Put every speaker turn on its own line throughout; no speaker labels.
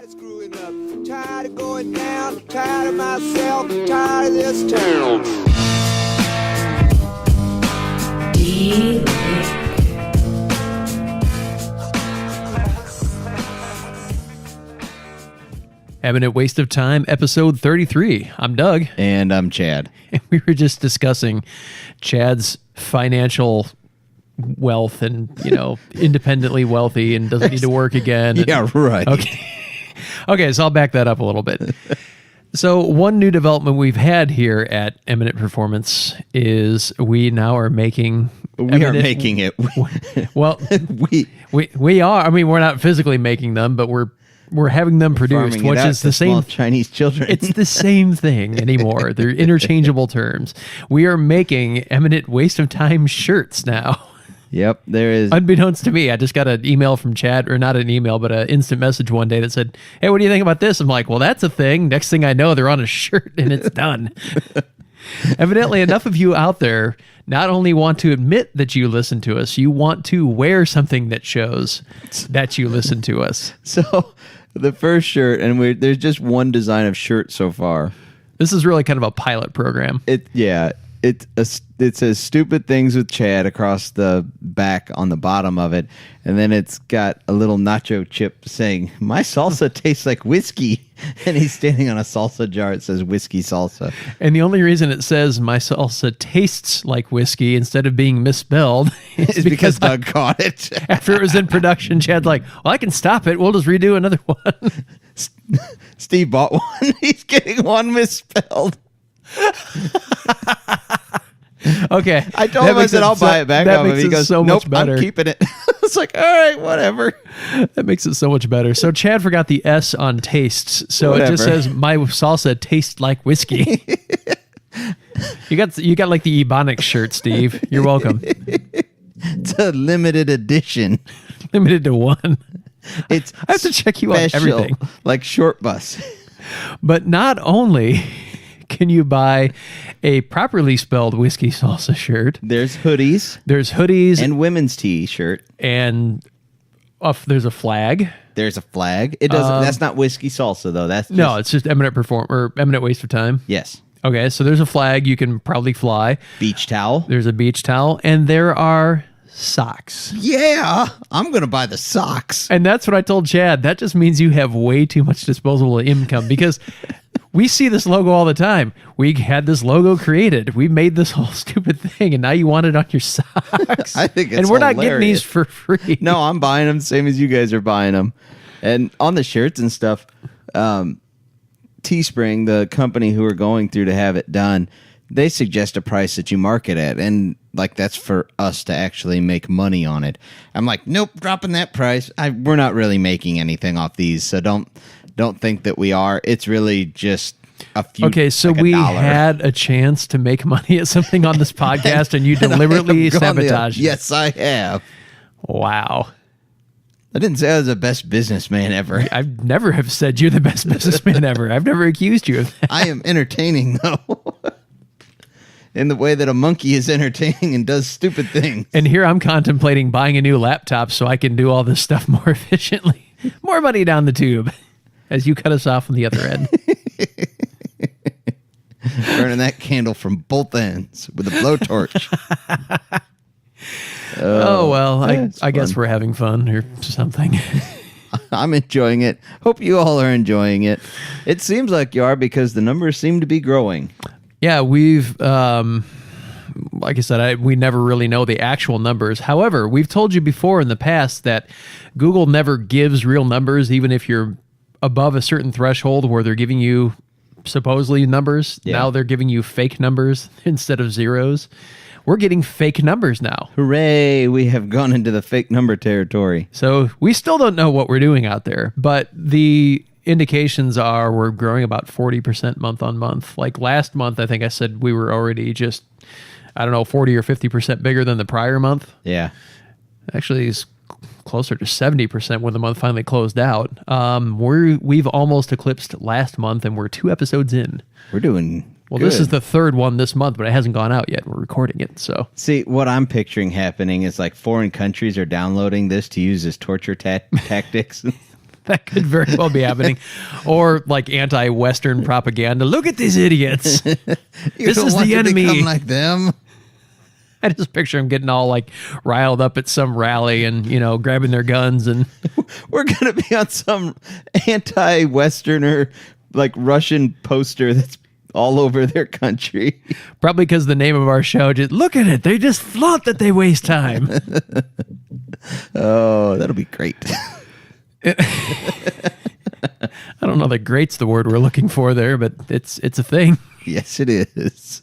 Tired of screwing up, tired of going down, tired of myself, tired of this town.
Eminent Waste of Time, episode 33. I'm Doug.
And I'm Chad.
And we were just discussing Chad's financial wealth and, independently wealthy and doesn't need to work again.
Yeah, right.
Okay, so I'll back that up a little bit. So one new development we've had here at Eminent Performance is we now are making...
We are making it.
Well, we are. I mean, we're not physically making them, but we're having them produced, which is the same.
Chinese children.
It's the same thing anymore. They're interchangeable terms. We are making Eminent Waste of Time shirts now.
Yep, there is.
Unbeknownst to me, I just got an email from Chad, or not an email, but an instant message one day that said, "Hey, what do you think about this?" I'm like, "Well, that's a thing." Next thing I know, they're on a shirt and it's done. Evidently, enough of you out there not only want to admit that you listen to us, you want to wear something that shows that you listen to us.
So the first shirt, and there's just one design of shirt so far.
This is really kind of a pilot program.
It says stupid things with Chad across the back on the bottom of it. And then it's got a little nacho chip saying, "My salsa tastes like whiskey." And he's standing on a salsa jar. It says whiskey salsa.
And the only reason it says "my salsa tastes like whiskey" instead of being misspelled is because
Doug caught it.
After it was in production, Chad's like, "Well, I can stop it. We'll just redo another one."
Steve bought one. He's getting one misspelled.
Okay.
I told him, I said, I'll buy it back off him. He goes,
so
"Nope,
much better.
I'm keeping it." It's like, all right, whatever.
That makes it so much better. So Chad forgot the S on tastes. So It just says, "My salsa tastes like whiskey." You got like the Ebonics shirt, Steve. You're welcome.
It's a limited edition.
Limited to one. I have to check you on everything.
Like Short Bus.
But not only can you buy a properly spelled whiskey salsa shirt,
There's hoodies.
And
women's t-shirt.
And there's a flag.
There's a flag. It doesn't. That's not whiskey salsa though.
No, it's just Eminent Waste of Time.
Yes.
Okay, so there's a flag you can probably fly.
Beach towel.
There's a beach towel, and there are socks.
Yeah, I'm gonna buy the socks.
And that's what I told Chad. That just means you have way too much disposable income, because we see this logo all the time. We had this logo created. We made this whole stupid thing, and now you want it on your socks.
I think it's
and we're
hilarious.
Not getting these for free.
No, I'm buying them same as you guys are buying them. And on the shirts and stuff, Teespring, the company who are going through to have it done, they suggest a price that you market at, and like that's for us to actually make money on it. I'm like, nope, dropping that price. We're not really making anything off these, so don't think that we are. It's really just a few.
Okay, so
like
we
$1.
had a chance to make money at something on this podcast, and you deliberately sabotaged it.
Yes, I have.
Wow.
I didn't say I was the best businessman ever.
I've never have said you're the best businessman ever. I've never accused you of that.
I am entertaining, though. In the way that a monkey is entertaining and does stupid things.
And here I'm contemplating buying a new laptop so I can do all this stuff more efficiently. More money down the tube as you cut us off on the other end.
Burning that candle from both ends with a blowtorch.
Oh, well, I guess we're having fun or something.
I'm enjoying it. Hope you all are enjoying it. It seems like you are, because the numbers seem to be growing.
Yeah, we've, like I said, we never really know the actual numbers. However, we've told you before in the past that Google never gives real numbers, even if you're above a certain threshold where they're giving you supposedly numbers.
Yeah.
Now they're giving you fake numbers instead of zeros. We're getting fake numbers now.
Hooray, we have gone into the fake number territory.
So we still don't know what we're doing out there, but the indications are we're growing about 40% month on month. Like last month, I think I said we were already just, 40 or 50% bigger than the prior month.
Yeah.
Actually, it's closer to 70% when the month finally closed out. We've almost eclipsed last month, and we're 2 episodes in.
We're doing
Well,
good.
This is the 3rd one this month, but it hasn't gone out yet. We're recording it, so.
See, what I'm picturing happening is like foreign countries are downloading this to use as torture tactics.
That could very well be happening. Or like anti-Western propaganda. Look at these idiots. This is the enemy.
Become like them.
I just picture them getting all like riled up at some rally and, grabbing their guns and
we're going to be on some anti-Westerner, like Russian poster that's all over their country.
Probably because the name of our show, just look at it. They just flaunt that they waste time.
Oh, that'll be great.
I don't know that great's the word we're looking for there, but it's a thing.
Yes, it is.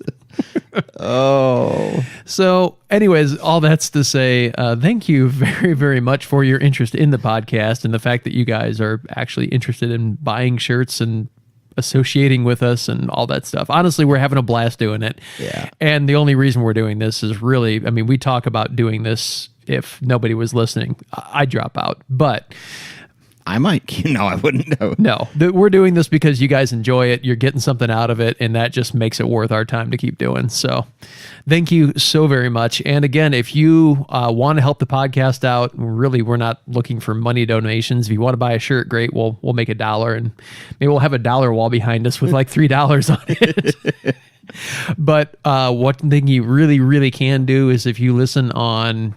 Oh.
So anyways, all that's to say, thank you very, very much for your interest in the podcast and the fact that you guys are actually interested in buying shirts and associating with us and all that stuff. Honestly, we're having a blast doing it.
Yeah.
And the only reason we're doing this is really, we talk about doing this if nobody was listening. I'd drop out, but
I might, I wouldn't know.
No, we're doing this because you guys enjoy it. You're getting something out of it, and that just makes it worth our time to keep doing. So thank you so very much. And again, if you want to help the podcast out, really, we're not looking for money donations. If you want to buy a shirt, great. We'll make $1, and maybe we'll have a dollar wall behind us with like $3 on it. But one thing you really, really can do is if you listen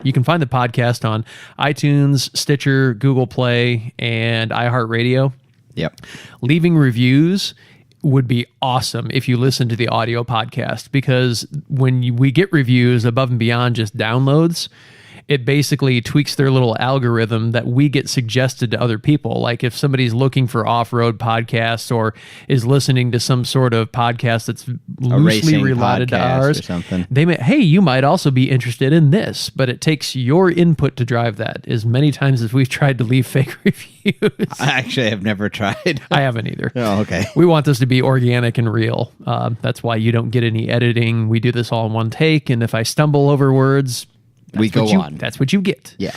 you can find the podcast on iTunes, Stitcher, Google Play, and iHeartRadio.
Yep.
Leaving reviews would be awesome if you listen to the audio podcast, because when we get reviews above and beyond just downloads, it basically tweaks their little algorithm that we get suggested to other people. Like if somebody's looking for off-road podcasts or is listening to some sort of podcast that's loosely related to ours,
or something,
they may, hey, you might also be interested in this, but it takes your input to drive that. As many times as we've tried to leave fake reviews.
I actually have never tried.
I haven't either.
Oh, okay.
We want this to be organic and real. That's why you don't get any editing. We do this all in one take, and if I stumble over words,
we go on.
That's what you get.
Yeah.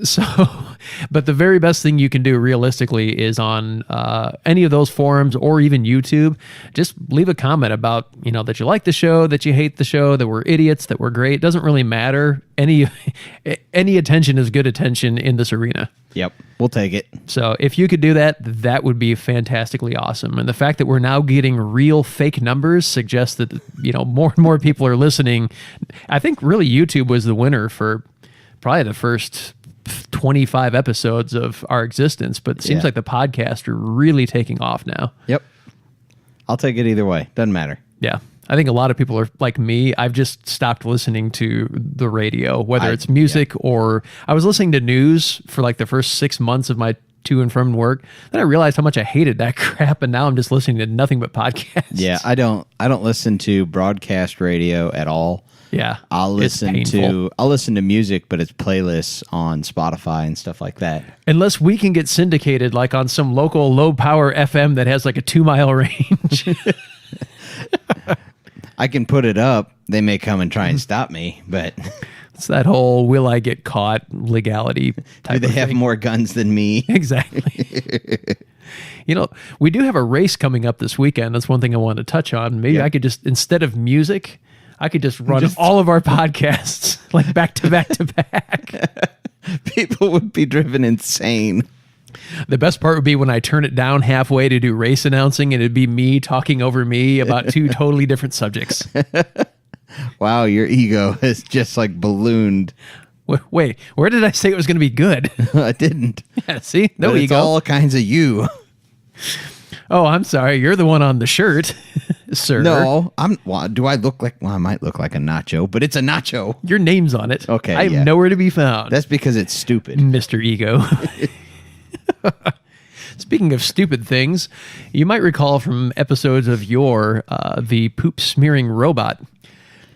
So, but the very best thing you can do realistically is on any of those forums or even YouTube, just leave a comment about, that you like the show, that you hate the show, that we're idiots, that we're great. It doesn't really matter. Any attention is good attention in this arena.
Yep. We'll take it.
So if you could do that, that would be fantastically awesome. And the fact that we're now getting real fake numbers suggests that, more and more people are listening. I think really YouTube was the winner for probably the first 25 episodes of our existence, but it seems like the podcast are really taking off now.
Yep. I'll take it either way. Doesn't matter.
Yeah. I think a lot of people are like me. I've just stopped listening to the radio, whether it's music or I was listening to news for like the first 6 months of my to and from work. Then I realized how much I hated that crap, and now I'm just listening to nothing but podcasts.
Yeah, I don't listen to broadcast radio at all.
Yeah,
I'll listen to music, but it's playlists on Spotify and stuff like that.
Unless we can get syndicated, like on some local low power FM that has like a 2-mile range.
I can put it up. They may come and try and stop me, but
it's that whole will I get caught legality type
do they
of
have
thing.
more guns than me?
Exactly. We do have a race coming up this weekend. That's one thing I wanted to touch on. Maybe I could just, instead of music, I could just run all of our podcasts like back to back to back.
People would be driven insane.
The best part would be when I turn it down halfway to do race announcing, and it'd be me talking over me about two totally different subjects.
Wow, your ego has just like ballooned.
Wait, where did I say it was going to be good?
I didn't.
Yeah, see? No
but
ego.
It's all kinds of you.
Oh, I'm sorry. You're the one on the shirt, sir.
No, do I look like? Well, I might look like a nacho, but it's a nacho.
Your name's on it.
Okay,
I'm nowhere to be found.
That's because it's stupid,
Mr. Ego. Speaking of stupid things, you might recall from episodes of the poop smearing robot.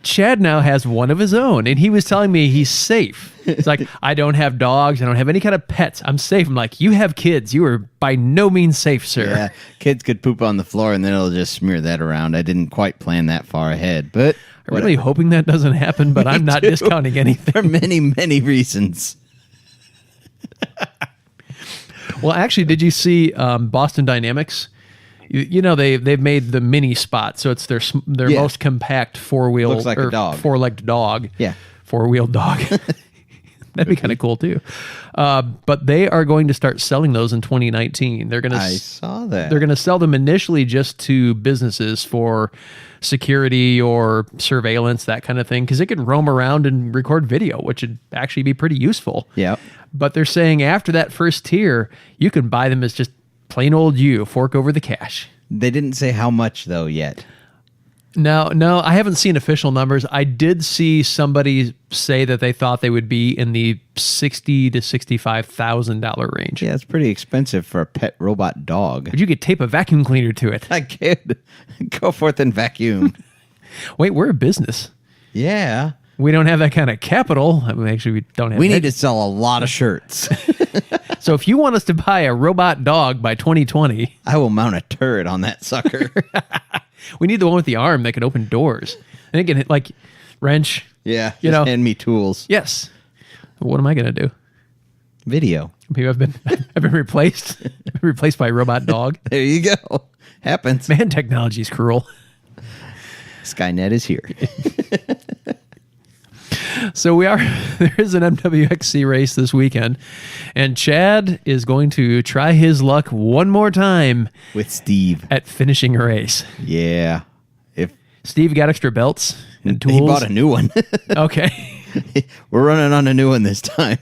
Chad now has one of his own, and he was telling me he's safe. It's like, I don't have dogs. I don't have any kind of pets. I'm safe. I'm like, you have kids. You are by no means safe, sir.
Yeah, kids could poop on the floor, and then it'll just smear that around. I didn't quite plan that far ahead, but
I'm really hoping that doesn't happen, but I'm not discounting anything.
For many, many reasons.
Well, actually, did you see Boston Dynamics? They've made the mini spot, so it's their most compact four-wheel,
looks like a dog,
four-legged dog.
Yeah,
four-wheeled dog. That'd be kind of cool too. But they are going to start selling those in 2019.
I saw that.
They're going to sell them initially just to businesses for security or surveillance, that kind of thing, because it could roam around and record video, which would actually be pretty useful.
Yep.
But they're saying after that first tier, you can buy them as just plain old fork over the cash.
They didn't say how much, though, yet.
No, I haven't seen official numbers. I did see somebody say that they thought they would be in the $60,000 to $65,000 range.
Yeah, it's pretty expensive for a pet robot dog.
But you could tape a vacuum cleaner to it.
I could. Go forth and vacuum.
Wait, we're a business.
Yeah.
We don't have that kind of capital. I mean, actually, we don't have.
We need to sell a lot of shirts.
So if you want us to buy a robot dog by 2020,
I will mount a turret on that sucker.
we need the one with the arm that can open doors. And it can hit, like, wrench.
Yeah,
You
just
know.
hand me tools.
Yes. What am I going to do?
Video.
Maybe I've been replaced. I've been replaced by a robot dog.
There you go. Happens.
Man, technology is cruel.
Skynet is here.
So there is an MWXC race this weekend, and Chad is going to try his luck one more time
With Steve.
at finishing a race.
Yeah.
Steve got extra belts and tools.
He bought a new one.
Okay.
We're running on a new one this time.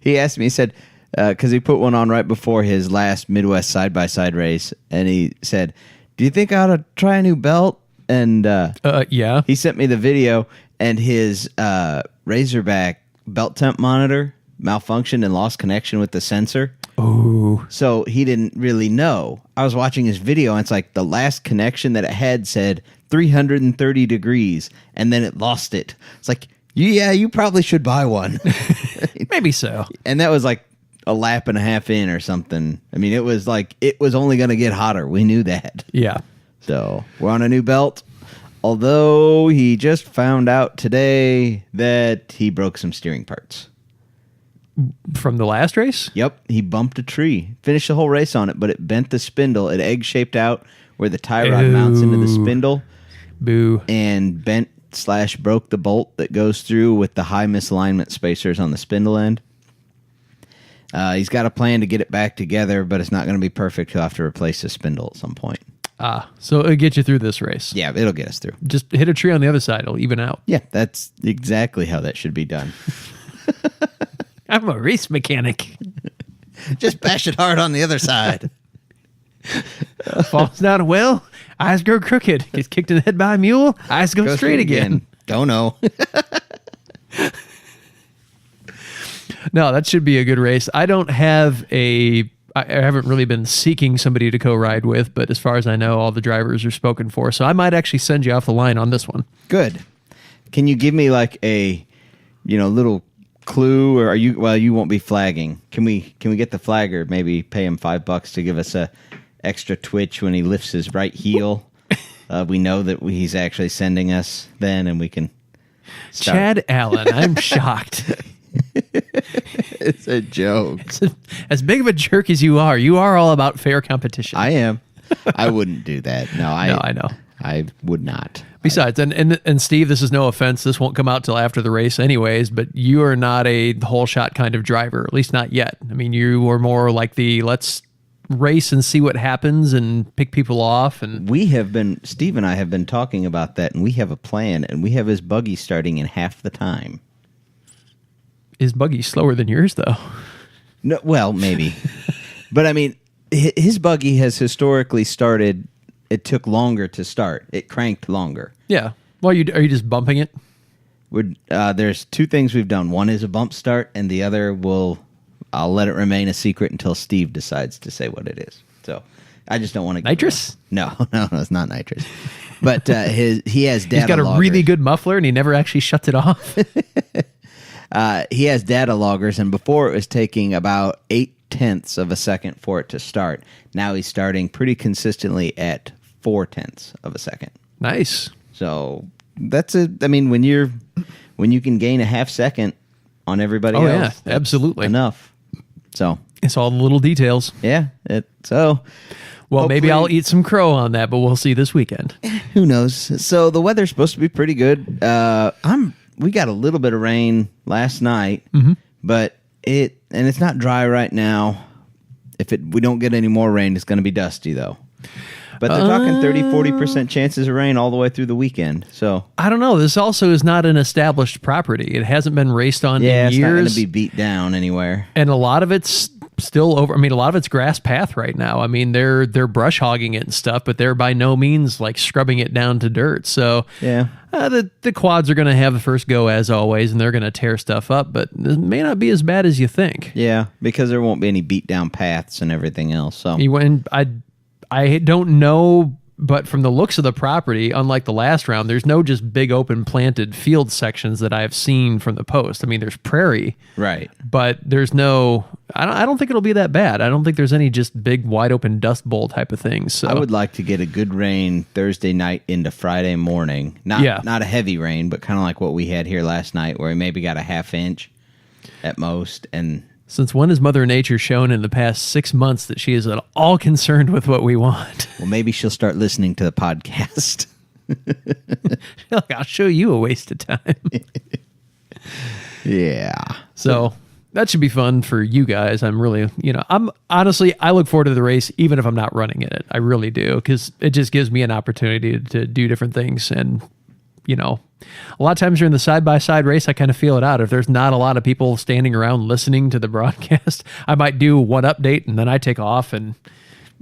He asked me, he said, because he put one on right before his last Midwest side-by-side race, and he said, do you think I ought to try a new belt? And
Yeah.
he sent me the video, and his Razorback belt temp monitor malfunctioned and lost connection with the sensor.
Ooh.
So he didn't really know. I was watching his video, and it's like the last connection that it had said 330 degrees, and then it lost it. It's like, yeah, you probably should buy one.
Maybe so.
And that was like a lap and a half in or something. I mean, it was like, it was only going to get hotter. We knew that.
Yeah.
So we're on a new belt. Although he just found out today that he broke some steering parts.
From the last race?
Yep, he bumped a tree. Finished the whole race on it, but it bent the spindle. It egg-shaped out where the tie rod mounts into the spindle.
Boo.
And bent/broke the bolt that goes through with the high misalignment spacers on the spindle end. He's got a plan to get it back together, but it's not going to be perfect. He'll have to replace the spindle at some point.
So it'll get you through this race.
Yeah, it'll get us through.
Just hit a tree on the other side. It'll even out.
Yeah, that's exactly how that should be done.
I'm a race mechanic.
Just bash it hard on the other side.
Falls down a well, eyes go crooked. Gets kicked in the head by a mule, eyes go straight again.
Don't know.
No, that should be a good race. I don't have I haven't really been seeking somebody to co-ride with, but as far as I know, all the drivers are spoken for. So I might actually send you off the line on this one.
Good. Can you give me like a, little clue, or you won't be flagging. Can we get the flagger, maybe pay him $5 to give us a extra twitch when he lifts his right heel? We know that he's actually sending us then, and we can start.
Chad Allen, I'm shocked.
It's a joke.
As big of a jerk as you are all about fair competition.
I am. I wouldn't do that. No,
I know.
I would not.
Besides, and Steve, this is no offense. This won't come out till after the race anyways, but you are not a whole shot kind of driver, at least not yet. I mean, you are more like the let's race and see what happens and pick people off. And
Steve and I have been talking about that, and we have a plan, and we have his buggy starting in half the time.
His buggy's slower than yours, though.
No, well, maybe. But I mean, his buggy has historically started. It took longer to start. It cranked longer.
Yeah. Well, are you just bumping it?
There's two things we've done. One is a bump start, and the other I'll let it remain a secret until Steve decides to say what it is. So I just don't want to.
Nitrous?
No, it's not nitrous. But he has data.
He's got a
loggers.
really good muffler, and he never actually shuts it off.
He has data loggers, and before it was taking about 0.8 of a second for it to start. Now he's starting pretty consistently at 0.4 of a second.
Nice.
So that's I mean, when you can gain a half second on everybody else,
yeah,
that's
absolutely
enough. So
it's all the little details.
yeah,
Well, maybe
hopefully-
I'll eat some crow on that, but we'll see this weekend.
Who knows? So the weather's supposed to be pretty good. We got a little bit of rain last night, But it's not dry right now. If we don't get any more rain, it's going to be dusty, though. But they're talking 30-40% chances of rain all the way through the weekend. So
I don't know. This also is not an established property. It hasn't been raced on in years.
It's not going to be beat down anywhere.
And a lot of it's still over. I mean, a lot of it's grass path right now. I mean, they're brush hogging it and stuff, but they're by no means like scrubbing it down to dirt. So
yeah,
the quads are going to have the first go as always, and they're going to tear stuff up. But it may not be as bad as you think.
Yeah, because there won't be any beat down paths and everything else. So
I don't know, but from the looks of the property, unlike the last round, there's no just big open planted field sections that I've seen from the post. I mean, there's prairie,
right?
But there's no. I don't think it'll be that bad. I don't think there's any just big wide open dust bowl type of things. So
I would like to get a good rain Thursday night into Friday morning. Not a heavy rain, but kind of like what we had here last night, where we maybe got a half inch at most. And
since when has Mother Nature shown in the past 6 months that she is at all concerned with what we want?
Well, maybe she'll start listening to the podcast.
I'll show you a waste of time.
Yeah.
So that should be fun for you guys. I'm really, I look forward to the race, even if I'm not running in it. I really do, because it just gives me an opportunity to do different things. And, a lot of times during the side-by-side race, I kind of feel it out. If there's not a lot of people standing around listening to the broadcast, I might do one update and then I take off and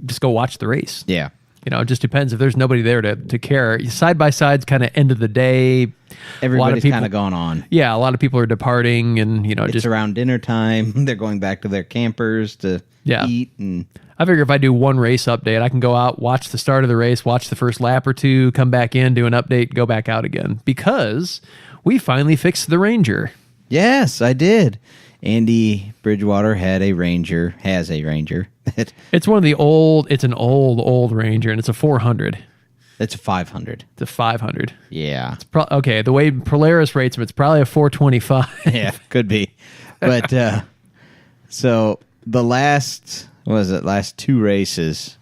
just go watch the race.
Yeah.
It just depends if there's nobody there to care. Side-by-side's kind of end of the day.
Everybody's kind of gone on.
Yeah, a lot of people are departing and,
it's just around dinner time. They're going back to their campers to eat. And
I figure if I do one race update, I can go out, watch the start of the race, watch the first lap or two, come back in, do an update, go back out again. Because we finally fixed the Ranger.
Yes, I did. Andy Bridgewater has a Ranger.
It's an old Ranger, and it's a 400.
It's a 500.
It's a 500.
Yeah.
Okay, the way Polaris rates them, it's probably a 425.
Yeah, could be. But so the last 2 races,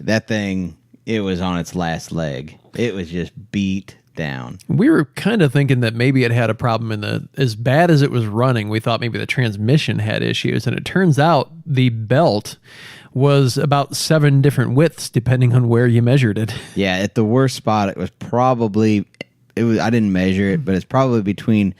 that thing, it was on its last leg. It was just beat down.
We were kind of thinking that maybe it had a problem as bad as it was running, we thought maybe the transmission had issues, and it turns out the belt was about 7 different widths depending on where you measured it.
Yeah, at the worst spot, it was probably, I didn't measure it, but it's probably between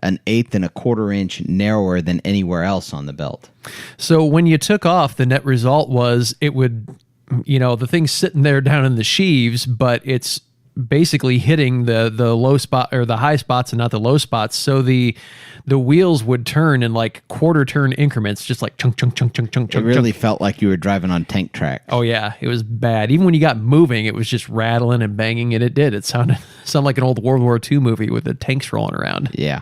an 1/8 and a 1/4 inch narrower than anywhere else on the belt.
So when you took off, the net result was it would, the thing's sitting there down in the sheaves, but it's basically hitting the low spot or the high spots and not the low spots. So the wheels would turn in like 1/4 turn increments, just like chunk, chunk, chunk, chunk, chunk, chunk.
It really felt like you were driving on tank tracks.
Oh yeah, it was bad. Even when you got moving, it was just rattling and banging, and it did. It sounded like an old World War II movie with the tanks rolling around.
Yeah.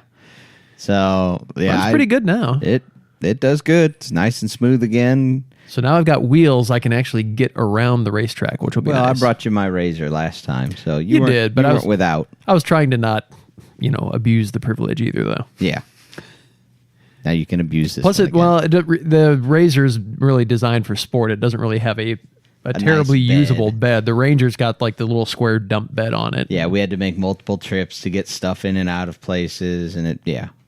So yeah,
it's pretty good now.
It does good. It's nice and smooth again.
So now I've got wheels I can actually get around the racetrack, which will be nice.
Well, I brought you my Razor last time, so
you did, but I was
without.
I was trying to not, abuse the privilege either, though.
Yeah. Now you can abuse this.
Plus, the Razor's really designed for sport. It doesn't really have a terribly
nice
usable bed. The Ranger's got like the little square dump bed on it.
Yeah, we had to make multiple trips to get stuff in and out of places, and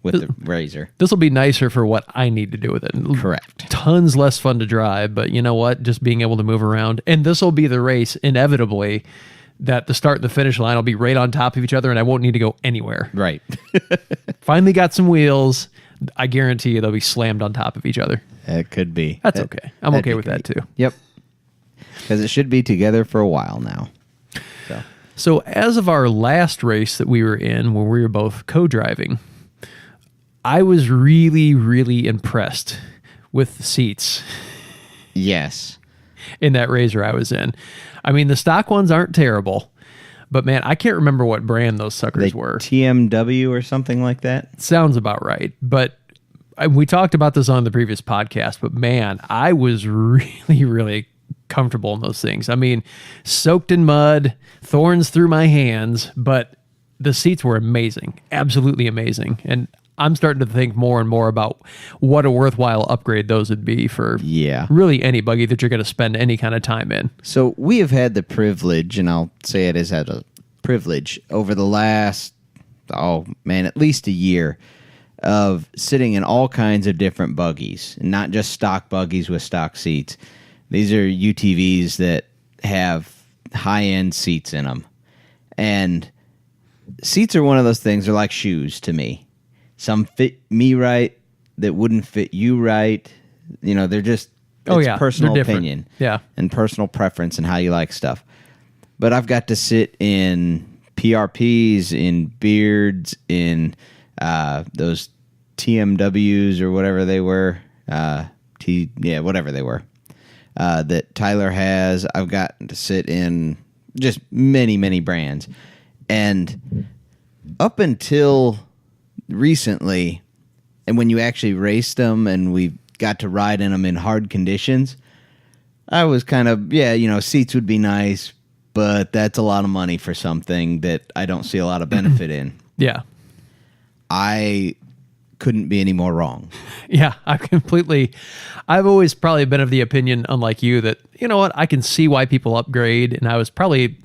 with the Razor.
This will be nicer for what I need to do with it.
Correct.
Tons less fun to drive, but you know what? Just being able to move around. And this will be the race, inevitably, that the start and the finish line will be right on top of each other, and I won't need to go anywhere.
Right.
Finally got some wheels. I guarantee you they'll be slammed on top of each other.
It could be.
That's okay. I'm okay with that, too.
Yep. Because it should be together for a while now.
So as of our last race that we were in, where we were both co-driving, I was really, really impressed with the seats.
Yes.
In that Razor I was in. I mean, the stock ones aren't terrible, but man, I can't remember what brand those suckers were.
TMW or something like that?
Sounds about right. But we talked about this on the previous podcast, but man, I was really, really comfortable in those things. I mean, soaked in mud, thorns through my hands, but the seats were amazing. Absolutely amazing. And I'm starting to think more and more about what a worthwhile upgrade those would be for really any buggy that you're going to spend any kind of time in.
So we have had the privilege, and I'll say it as a privilege, over the last, at least a year, of sitting in all kinds of different buggies, and not just stock buggies with stock seats. These are UTVs that have high-end seats in them. And seats are one of those things, they're like shoes to me. Some fit me right that wouldn't fit you right. You know, they're just, it's personal opinion.
Yeah.
And personal preference and how you like stuff. But I've got to sit in PRPs, in Beards, in those TMWs or whatever they were. Whatever they were. That Tyler has. I've gotten to sit in just many, many brands. And up until recently, and when you actually raced them and we got to ride in them in hard conditions, I was kind of, seats would be nice, but that's a lot of money for something that I don't see a lot of benefit in.
Yeah.
I couldn't be any more wrong.
Yeah, I've always probably been of the opinion, unlike you, that, you know what, I can see why people upgrade, and I was probably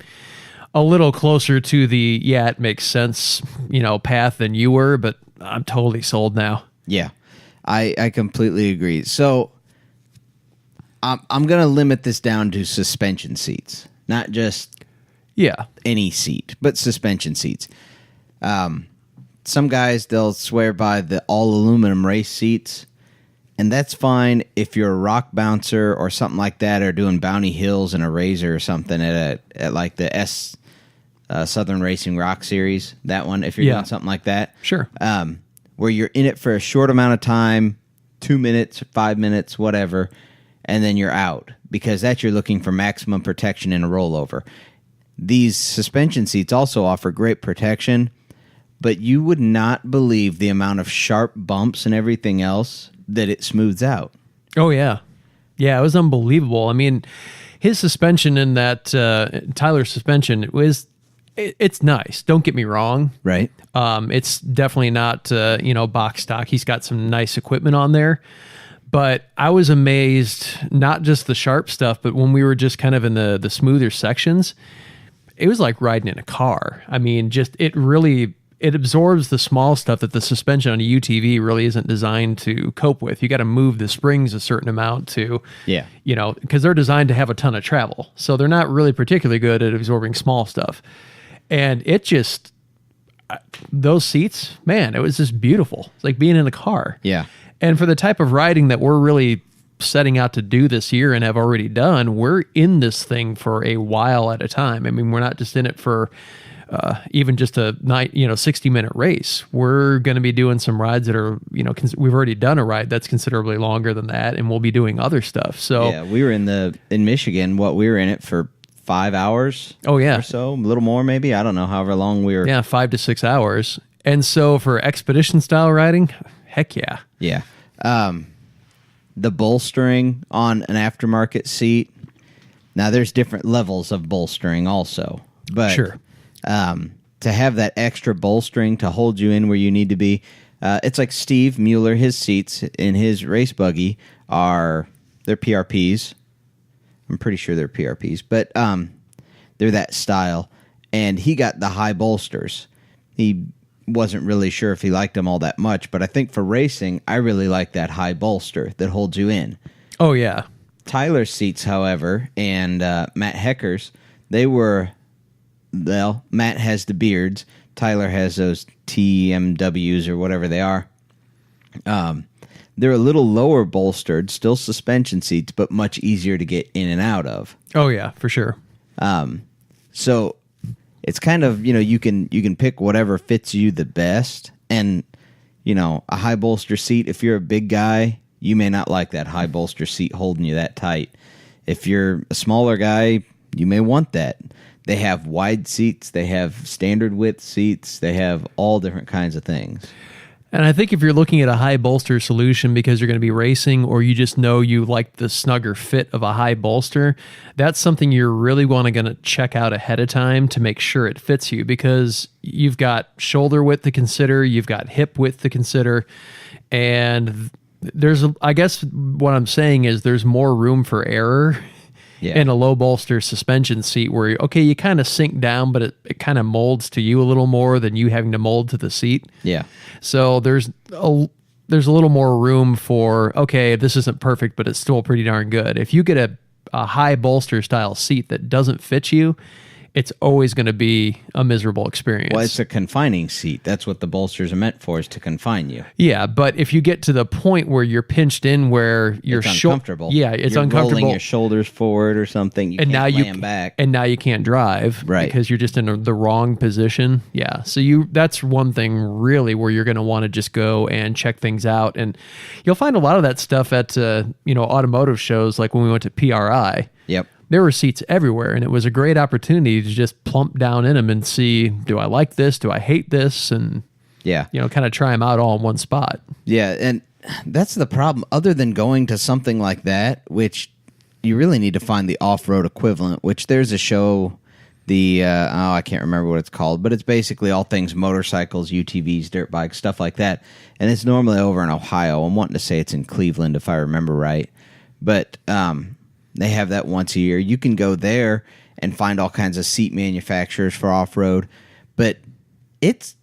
a little closer to the, it makes sense, path than you were, but I'm totally sold now.
Yeah, I completely agree. So I'm going to limit this down to suspension seats, not just any seat, but suspension seats. Some guys, they'll swear by the all-aluminum race seats, and that's fine if you're a rock bouncer or something like that, or doing Bounty Hills and a Razor or something at like the Southern Racing Rock Series, that one, if you're doing something like that.
Sure.
Where you're in it for a short amount of time, 2 minutes, 5 minutes, whatever, and then you're out, because that's you're looking for maximum protection in a rollover. These suspension seats also offer great protection, but you would not believe the amount of sharp bumps and everything else that it smooths out.
Oh, yeah. Yeah, it was unbelievable. I mean, his suspension in that Tyler's suspension it's nice. Don't get me wrong.
Right.
It's definitely not, box stock. He's got some nice equipment on there. But I was amazed, not just the sharp stuff, but when we were just kind of in the smoother sections, it was like riding in a car. I mean, it absorbs the small stuff that the suspension on a UTV really isn't designed to cope with. You got to move the springs a certain amount to, because they're designed to have a ton of travel. So they're not really particularly good at absorbing small stuff. And those seats, man, it was just beautiful. It's like being in a car.
Yeah.
And for the type of riding that we're really setting out to do this year and have already done, we're in this thing for a while at a time. I mean, we're not just in it for even just a 60-minute race. We're going to be doing some rides that are, we've already done a ride that's considerably longer than that, and we'll be doing other stuff. So
yeah, we were in Michigan. We were in it for 5 hours.
Oh yeah,
or so, a little more maybe. I don't know. However long we were.
Yeah, 5 to 6 hours. And so for expedition style riding, heck yeah.
Yeah. The bolstering on an aftermarket seat. Now there's different levels of bolstering also, but
sure.
To have that extra bolstering to hold you in where you need to be. It's like Steve Mueller, his seats in his race buggy they're PRPs. I'm pretty sure they're PRPs, but they're that style. And he got the high bolsters. He wasn't really sure if he liked them all that much, but I think for racing, I really like that high bolster that holds you in.
Oh, yeah.
Tyler's seats, however, and Matt Hecker's, they were... Well, Matt has the Beards. Tyler has those TMWs or whatever they are. They're a little lower bolstered, still suspension seats, but much easier to get in and out of.
Oh yeah, for sure.
So it's kind of, you can pick whatever fits you the best. And, a high bolster seat, if you're a big guy, you may not like that high bolster seat holding you that tight. If you're a smaller guy, you may want that. They have wide seats. They have standard width seats. They have all different kinds of things.
And I think if you're looking at a high bolster solution because you're going to be racing, or you just know you like the snugger fit of a high bolster, that's something you're really going to check out ahead of time to make sure it fits you, because you've got shoulder width to consider, you've got hip width to consider, and I guess what I'm saying is there's more room for error
Yeah.
And a low bolster suspension seat where, okay, you kind of sink down, but it kind of molds to you a little more than you having to mold to the seat.
Yeah.
So there's a little more room for, okay, this isn't perfect, but it's still pretty darn good. If you get a high bolster style seat that doesn't fit you, it's always going to be a miserable experience.
Well, it's a confining seat. That's what the bolsters are meant for, is to confine you.
Yeah, but if you get to the point where you're pinched in where you're
uncomfortable.
Yeah, it's
you're
uncomfortable.
Rolling your shoulders forward or something. You
and
can't
now
lay
you
them back.
And now you can't drive,
Right?
Because you're just in the wrong position. Yeah, so that's one thing really where you're going to want to just go and check things out, and you'll find a lot of that stuff at automotive shows, like when we went to PRI.
Yep.
There were seats everywhere, and it was a great opportunity to just plump down in them and see, do I like this? Do I hate this? And,
Yeah.
kind of try them out all in one spot.
Yeah, and that's the problem. Other than going to something like that, which you really need to find the off-road equivalent, which there's a show, I can't remember what it's called, but it's basically all things motorcycles, UTVs, dirt bikes, stuff like that. And it's normally over in Ohio. I'm wanting to say it's in Cleveland, if I remember right. But they have that once a year. You can go there and find all kinds of seat manufacturers for off-road, but it's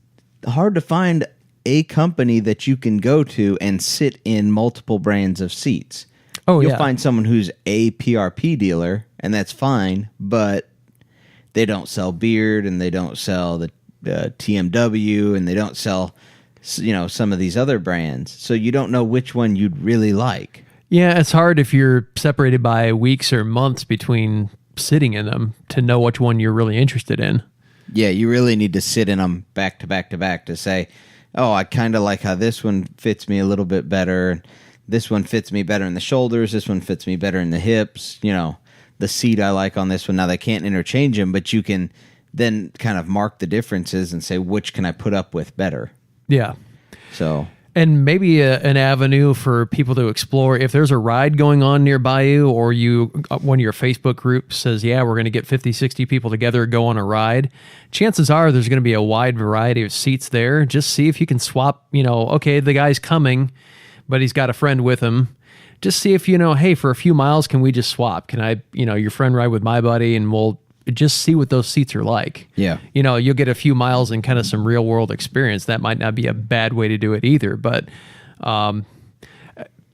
hard to find a company that you can go to and sit in multiple brands of seats.
Oh,
You'll
yeah.
find someone who's a PRP dealer, and that's fine, but they don't sell Beard, and they don't sell the TMW, and they don't sell some of these other brands. So you don't know which one you'd really like.
Yeah, it's hard if you're separated by weeks or months between sitting in them to know which one you're really interested in.
Yeah, you really need to sit in them back to back to back to say, oh, I kind of like how this one fits me a little bit better. This one fits me better in the shoulders. This one fits me better in the hips. The seat I like on this one. Now, they can't interchange them, but you can then kind of mark the differences and say, which can I put up with better?
Yeah.
So...
And maybe an avenue for people to explore. If there's a ride going on nearby you, or one of your Facebook groups says, yeah, we're going to get 50, 60 people together, go on a ride, chances are there's going to be a wide variety of seats there. Just see if you can swap, okay, the guy's coming, but he's got a friend with him. Just see if, hey, for a few miles, can we just swap? Can I, your friend ride with my buddy, and we'll just see what those seats are like.
Yeah.
You'll get a few miles and kind of some real world experience. That might not be a bad way to do it either. But I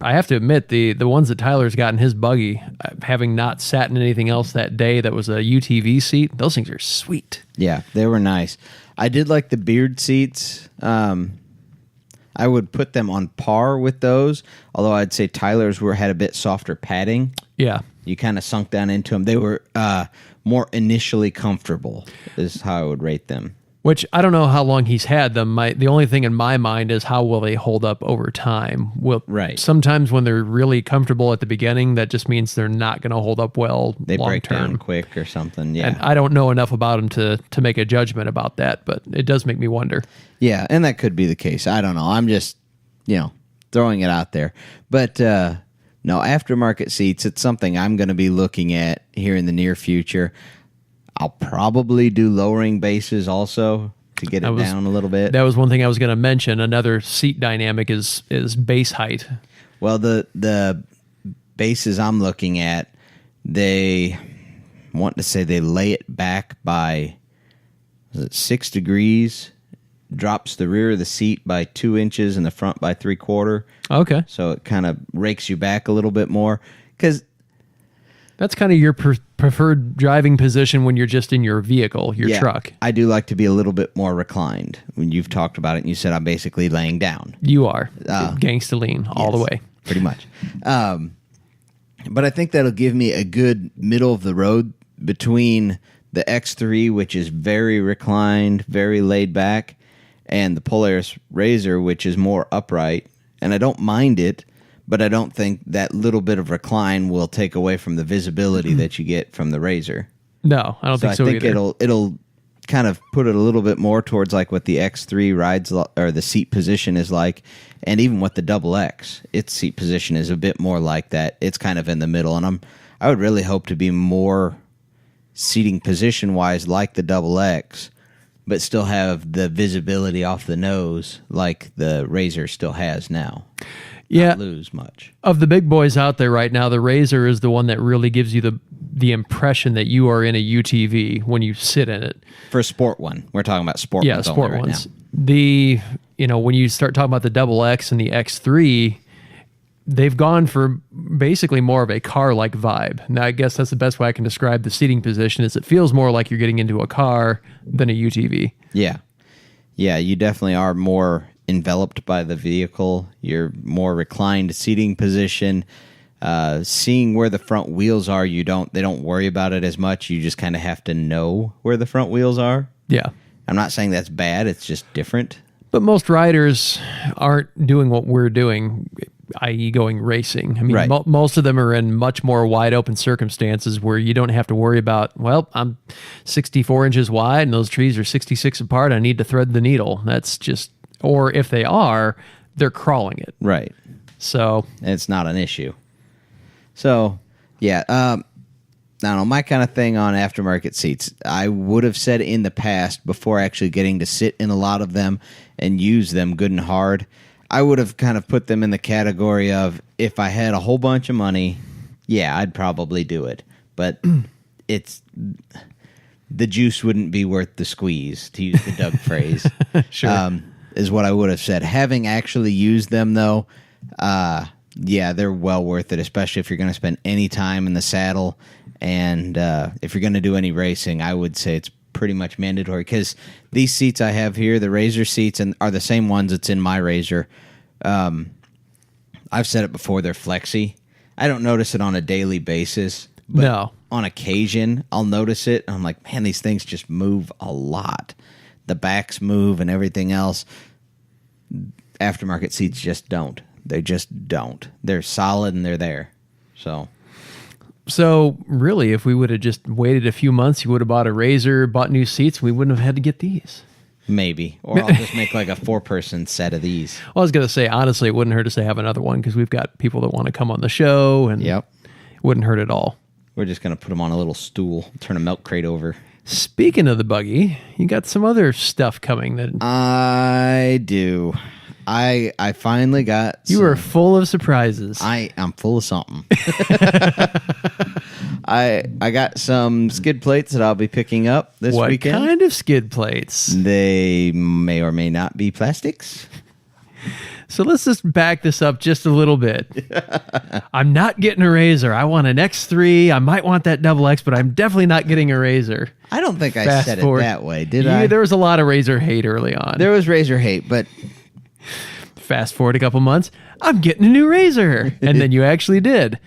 have to admit, the ones that Tyler's got in his buggy, having not sat in anything else that day that was a UTV seat, those things are sweet.
Yeah, they were nice. I did like the Beard seats. I would put them on par with those, although I'd say Tyler's had a bit softer padding.
Yeah.
You kind of sunk down into them. They were more initially comfortable, is how I would rate them.
Which I don't know how long he's had them. The only thing in my mind is how will they hold up over time?
Right.
Sometimes when they're really comfortable at the beginning, that just means they're not going to hold up well
They
long
break
term.
down quick or something. Yeah.
And I don't know enough about them to make a judgment about that, but it does make me wonder.
Yeah, and that could be the case. I don't know. I'm just, throwing it out there. But no, aftermarket seats, it's something I'm going to be looking at here in the near future. I'll probably do lowering bases also to get it down a little bit.
That was one thing I was going to mention. Another seat dynamic is base height.
Well, the bases I'm looking at, they want to say they lay it back by 6 degrees, drops the rear of the seat by 2 inches and the front by 3/4.
Okay.
So it kind of rakes you back a little bit more, because
that's kind of your preferred driving position when you're just in your vehicle, your truck.
I do like to be a little bit more reclined. When you've talked about it and you said I'm basically laying down.
You are. Gangsta lean all the way.
Pretty much. But I think that'll give me a good middle of the road between the X3, which is very reclined, very laid back, and the Polaris RZR, which is more upright. And I don't mind it, but I don't think that little bit of recline will take away from the visibility that you get from the RZR.
No, I don't think so
I think
either.
it'll kind of put it a little bit more towards like what the X3 rides or the seat position is like, and even what the XX, its seat position is a bit more like that. It's kind of in the middle, and I would really hope to be more seating position wise like the XX, but still have the visibility off the nose like the RZR still has now.
Yeah,
not lose much.
Of the big boys out there right now, the RZR is the one that really gives you the impression that you are in a UTV when you sit in it.
For a sport one. We're talking about sport ones
Sport
only right
ones.
now.
When you start talking about the XX and the X3, they've gone for basically more of a car-like vibe. Now, I guess that's the best way I can describe the seating position, is it feels more like you're getting into a car than a UTV.
Yeah. Yeah, you definitely are more enveloped by the vehicle. You're more reclined seating position. Seeing where the front wheels are, they don't worry about it as much. You just kind of have to know where the front wheels are.
Yeah.
I'm not saying that's bad. It's just different.
But most riders aren't doing what we're doing, i.e. going racing. I mean,
Right.
Most of them are in much more wide open circumstances where you don't have to worry about, I'm 64 inches wide and those trees are 66 apart. I need to thread the needle. That's just, or if they are, they're crawling it.
Right.
So
It's not an issue. So, yeah, I don't know, my kind of thing on aftermarket seats, I would have said in the past, before actually getting to sit in a lot of them and use them good and hard, I would have kind of put them in the category of, if I had a whole bunch of money, yeah, I'd probably do it. But the juice wouldn't be worth the squeeze, to use the Doug phrase.
Sure.
Is what I would have said. Having actually used them, though, yeah, they're well worth it, especially if you're going to spend any time in the saddle. And if you're going to do any racing, I would say it's pretty much mandatory, because these seats I have here, the Razor seats, and are the same ones that's in my Razor. I've said it before, they're flexy. I don't notice it on a daily basis. But
No.
on occasion, I'll notice it. And I'm like, man, these things just move a lot. The backs move and everything else. Aftermarket seats just don't. They just don't. They're solid and they're there.
So really, if we would have just waited a few months, you would have bought a Razor, bought new seats, we wouldn't have had to get these.
Maybe. Or I'll just make like a 4-person set of these.
Well, I was going to say, honestly, it wouldn't hurt to have another one, because we've got people that want to come on the show, and
Yep.
it wouldn't hurt at all.
We're just going to put them on a little stool, turn a milk crate over.
Speaking of the buggy, you got some other stuff coming that
I do. I finally got
you are full of surprises.
I'm full of something. I got some skid plates that I'll be picking up this
what
weekend.
kind of skid plates?
They may or may not be plastics.
So let's just back this up just a little bit. I'm not getting a Razor. I want an X3. I might want that XX, but I'm definitely not getting a Razor.
I don't think I
Fast
said
forward.
it that way, did I?
There was a lot of Razor hate early on.
There was Razor hate, but
Fast forward a couple months, I'm getting a new Razor. And then you actually did.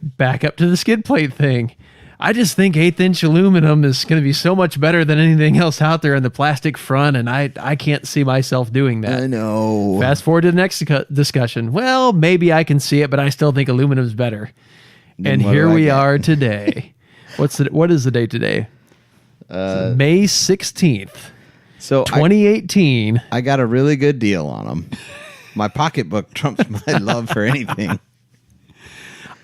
Back up to the skid plate thing. I just think 1/8-inch aluminum is going to be so much better than anything else out there in the plastic front, and I can't see myself doing that.
I know.
Fast forward to the next discussion. Well, maybe I can see it, but I still think aluminum's better. And
what
here
do I
we
get?
are today. What is the date today? May 16th,
So
2018.
I got a really good deal on them. My pocketbook trumps my love for anything.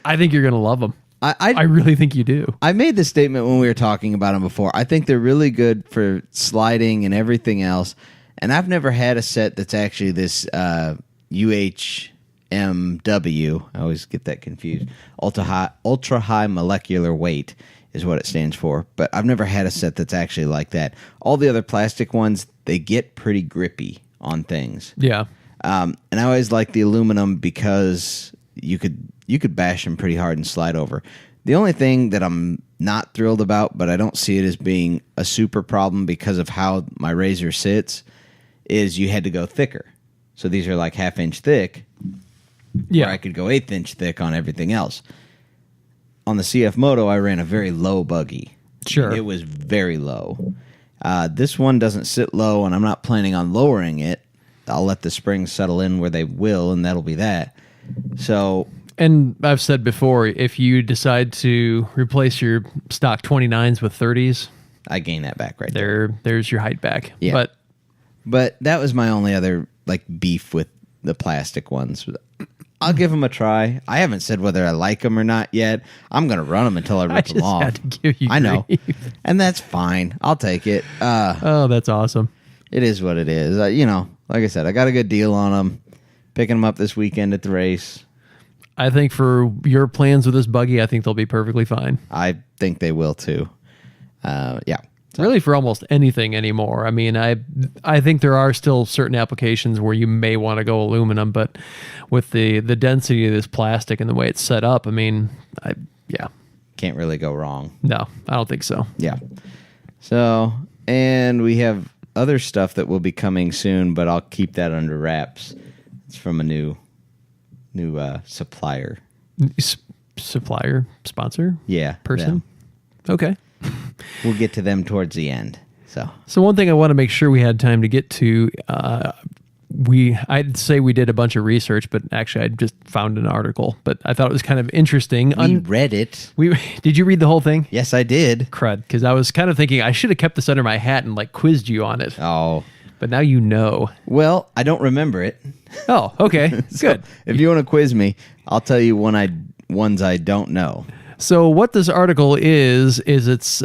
I think you're going to love them. I
I
really think you do.
I made this statement when we were talking about them before. I think they're really good for sliding and everything else. And I've never had a set that's actually this UHMW. I always get that confused. Ultra high molecular weight is what it stands for. But I've never had a set that's actually like that. All the other plastic ones, they get pretty grippy on things.
Yeah.
And I always like the aluminum because you could bash them pretty hard and slide over. The only thing that I'm not thrilled about, but I don't see it as being a super problem because of how my Razor sits, is you had to go thicker. So these are like 1/2-inch thick.
Yeah.
Where I could go 1/8-inch thick on everything else. On the CF Moto, I ran a very low buggy.
Sure.
It was very low. This one doesn't sit low, and I'm not planning on lowering it. I'll let the springs settle in where they will, and that'll be that. So,
And I've said before, if you decide to replace your stock 29s with 30s,
I gain that back right there.
there's your height back.
Yeah. But that was my only other beef with the plastic ones. I'll give them a try. I haven't said whether I like them or not yet. I'm going to run them until I rip them
just
off.
had to give you
I know.
grief.
And that's fine. I'll take it.
Oh, that's awesome.
It is what it is. Like I said, I got a good deal on them. Picking them up this weekend at the race.
I think for your plans with this buggy, I think they'll be perfectly fine.
I think they will too. Yeah.
Really for almost anything anymore. I mean, I think there are still certain applications where you may want to go aluminum, but with the density of this plastic and the way it's set up, I mean, yeah.
Can't really go wrong.
No, I don't think so.
Yeah. So, and we have other stuff that will be coming soon, but I'll keep that under wraps. It's from a new supplier.
Supplier? Sponsor?
Yeah.
Person?
Them.
Okay.
We'll get to them towards the end. So
one thing I want to make sure we had time to get to, I'd say we did a bunch of research, but actually I just found an article, but I thought it was kind of interesting.
We read it.
Did you read the whole thing?
Yes, I did.
Crud, because I was kind of thinking I should have kept this under my hat and like quizzed you on it.
Oh.
But now you know.
Well, I don't remember it.
Oh, okay.
So
good.
If you want to quiz me, I'll tell you ones I don't know.
So what this article is it's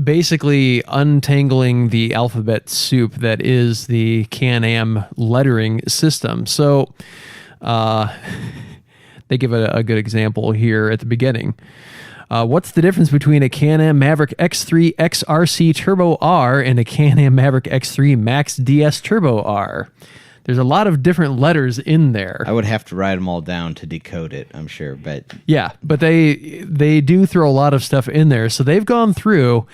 basically untangling the alphabet soup that is the Can-Am lettering system. So they give a good example here at the beginning. What's the difference between a Can-Am Maverick X3 XRC Turbo R and a Can-Am Maverick X3 Max DS Turbo R? There's a lot of different letters in there.
I would have to write them all down to decode it, I'm sure, but
yeah, but they do throw a lot of stuff in there. So they've gone through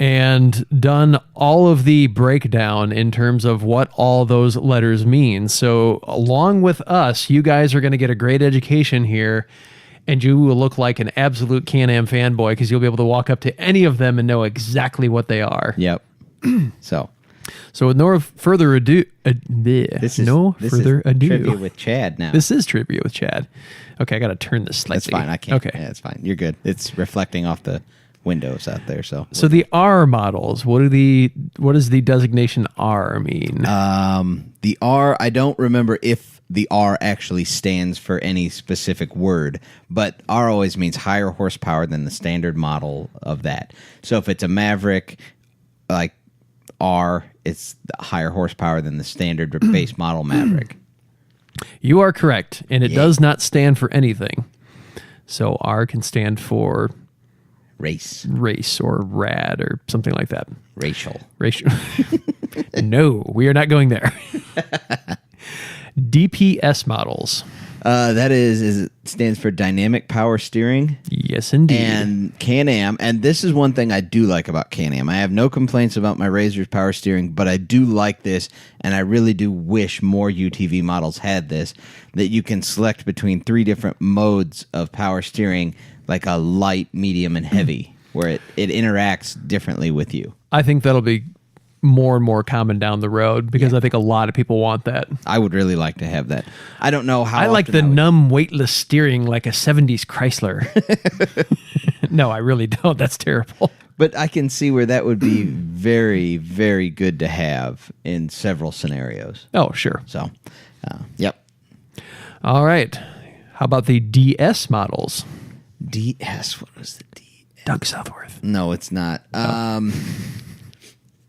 and done all of the breakdown in terms of what all those letters mean. So along with us, you guys are going to get a great education here, and you will look like an absolute Can-Am fanboy because you'll be able to walk up to any of them and know exactly what they are.
Yep.
So with no further ado, this is
Trivia with Chad now.
This is Trivia with Chad. Okay, I got to turn this slightly.
That's fine. I can't.
Okay.
Yeah, it's fine. You're good. It's reflecting off the windows out there. So
the R models, what does the designation R mean?
The R, I don't remember if the R actually stands for any specific word, but R always means higher horsepower than the standard model of that. So if it's a Maverick, like R, it's higher horsepower than the standard base model Maverick.
You are correct, and it does not stand for anything. So R can stand for
race
or rad or something like that.
Racial.
No, we are not going there. DPS models.
That it stands for dynamic power steering.
Yes, indeed.
And Can-Am, and this is one thing I do like about Can-Am. I have no complaints about my Razor's power steering, but I do like this, and I really do wish more UTV models had this, that you can select between 3 different modes of power steering, like a light, medium, and heavy, where it interacts differently with you.
I think that'll be more and more common down the road because I think a lot of people want that.
I would really like to have that. I don't know how
I like the numb, weightless steering like a 70s Chrysler. No, I really don't. That's terrible.
But I can see where that would be very, very good to have in several scenarios.
Oh, sure.
So, yep.
All right. How about the DS models?
DS? What was the DS?
Doug Southworth.
No, it's not.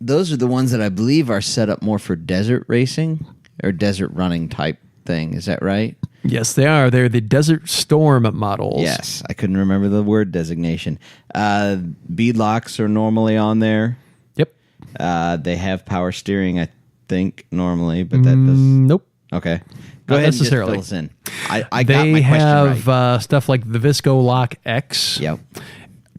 Those are the ones that I believe are set up more for desert racing or desert running type thing. Is that right?
Yes, they are. They're the Desert Storm models.
Yes. I couldn't remember the word designation. Beadlocks are normally on there.
Yep.
They have power steering, I think, normally, but that does...
Nope.
Okay. Go
Not
ahead
necessarily.
and just fill us in. I got my question right.
They have stuff like the Visco Lock X.
Yep.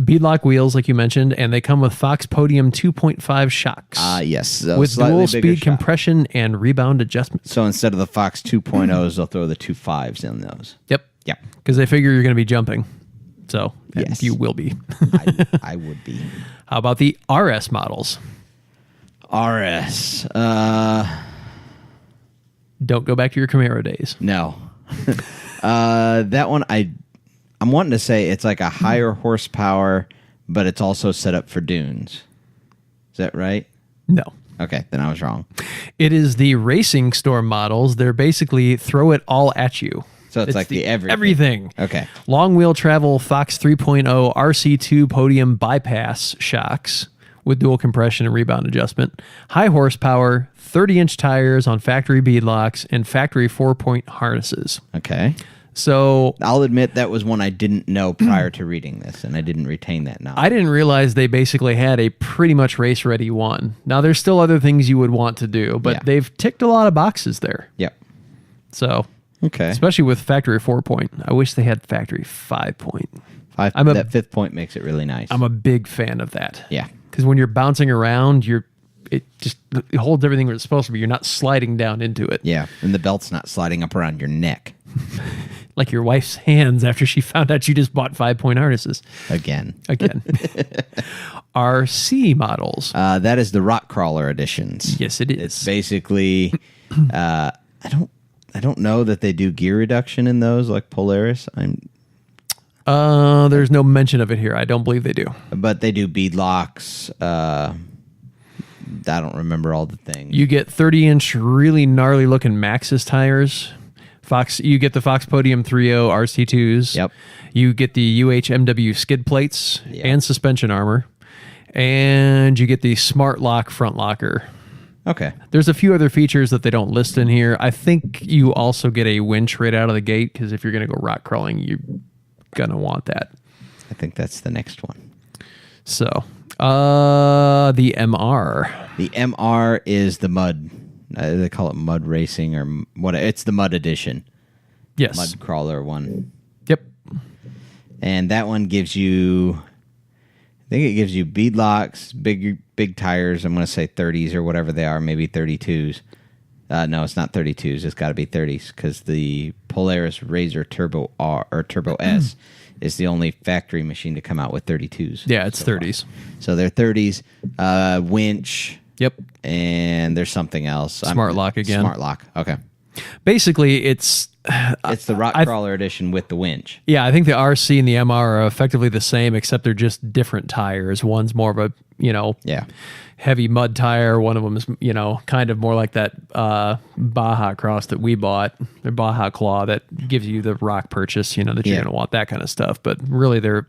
Beadlock wheels, like you mentioned, and they come with Fox Podium 2.5 shocks.
Yes. So
with
slightly
dual
bigger
speed
shock.
compression and rebound adjustment.
So instead of the Fox 2.0s, they'll throw the 2.5s in those.
Yep.
Yep.
Because they figure you're going to be jumping. So
Yes.
you will be.
I would be.
How about the RS models?
RS.
Don't go back to your Camaro days.
No. That one, I'm wanting to say it's like a higher horsepower, but it's also set up for dunes. Is that right?
No.
Okay, then I was wrong.
It is the Racing Storm models. They're basically throw it all at you.
So it's like the everything.
Everything.
Okay.
Long wheel travel Fox 3.0 RC2 Podium bypass shocks with dual compression and rebound adjustment. High horsepower, 30-inch tires on factory beadlocks, and factory 4-point harnesses.
Okay.
So
I'll admit that was one I didn't know prior to reading this, and I didn't retain that knowledge.
I didn't realize they basically had a pretty much race-ready one. Now, there's still other things you would want to do, but they've ticked a lot of boxes there.
Yep.
So,
okay.
Especially with factory 4-point. I wish they had factory 5-point.
That 5th point makes it really nice.
I'm a big fan of that.
Yeah.
Because when you're bouncing around, it holds everything where it's supposed to be. You're not sliding down into it.
Yeah, and the belt's not sliding up around your neck.
Like your wife's hands after she found out you just bought 5-point harnesses.
Again.
RC models.
That is the Rock Crawler editions.
Yes, it is.
It's basically, I don't know that they do gear reduction in those like Polaris.
There's no mention of it here. I don't believe they do.
But they do bead locks. I don't remember all the things.
You get 30-inch, really gnarly looking Maxxis tires. You get the Fox Podium 3.0 RC2s.
Yep.
You get the UHMW skid plates
Yep.
and suspension armor. And you get the Smart Lock front locker.
Okay.
There's a few other features that they don't list in here. I think you also get a winch right out of the gate, because if you're going to go rock crawling, you're going to want that.
I think that's the next one.
So, the MR.
The MR is the mud. They call it mud racing or what? It's the mud edition.
Yes.
Mud crawler one.
Yep.
And that one gives you, I think it gives you bead locks, big tires. I'm going to say 30s or whatever they are, maybe 32s. No, it's not 32s. It's got to be 30s, because the Polaris Razor Turbo R or Turbo S is the only factory machine to come out with 32s.
Yeah, it's 30s.
So they're 30s. Winch.
Yep.
And there's something else.
Smart lock again.
Smart lock. Okay.
Basically, it's
the Rock Crawler edition with the winch.
Yeah, I think the RC and the MR are effectively the same, except they're just different tires. One's more of a, heavy mud tire. One of them is, kind of more like that Baja Cross that we bought, the Baja Claw, that gives you the rock purchase, that you're going to want that kind of stuff. But really, they're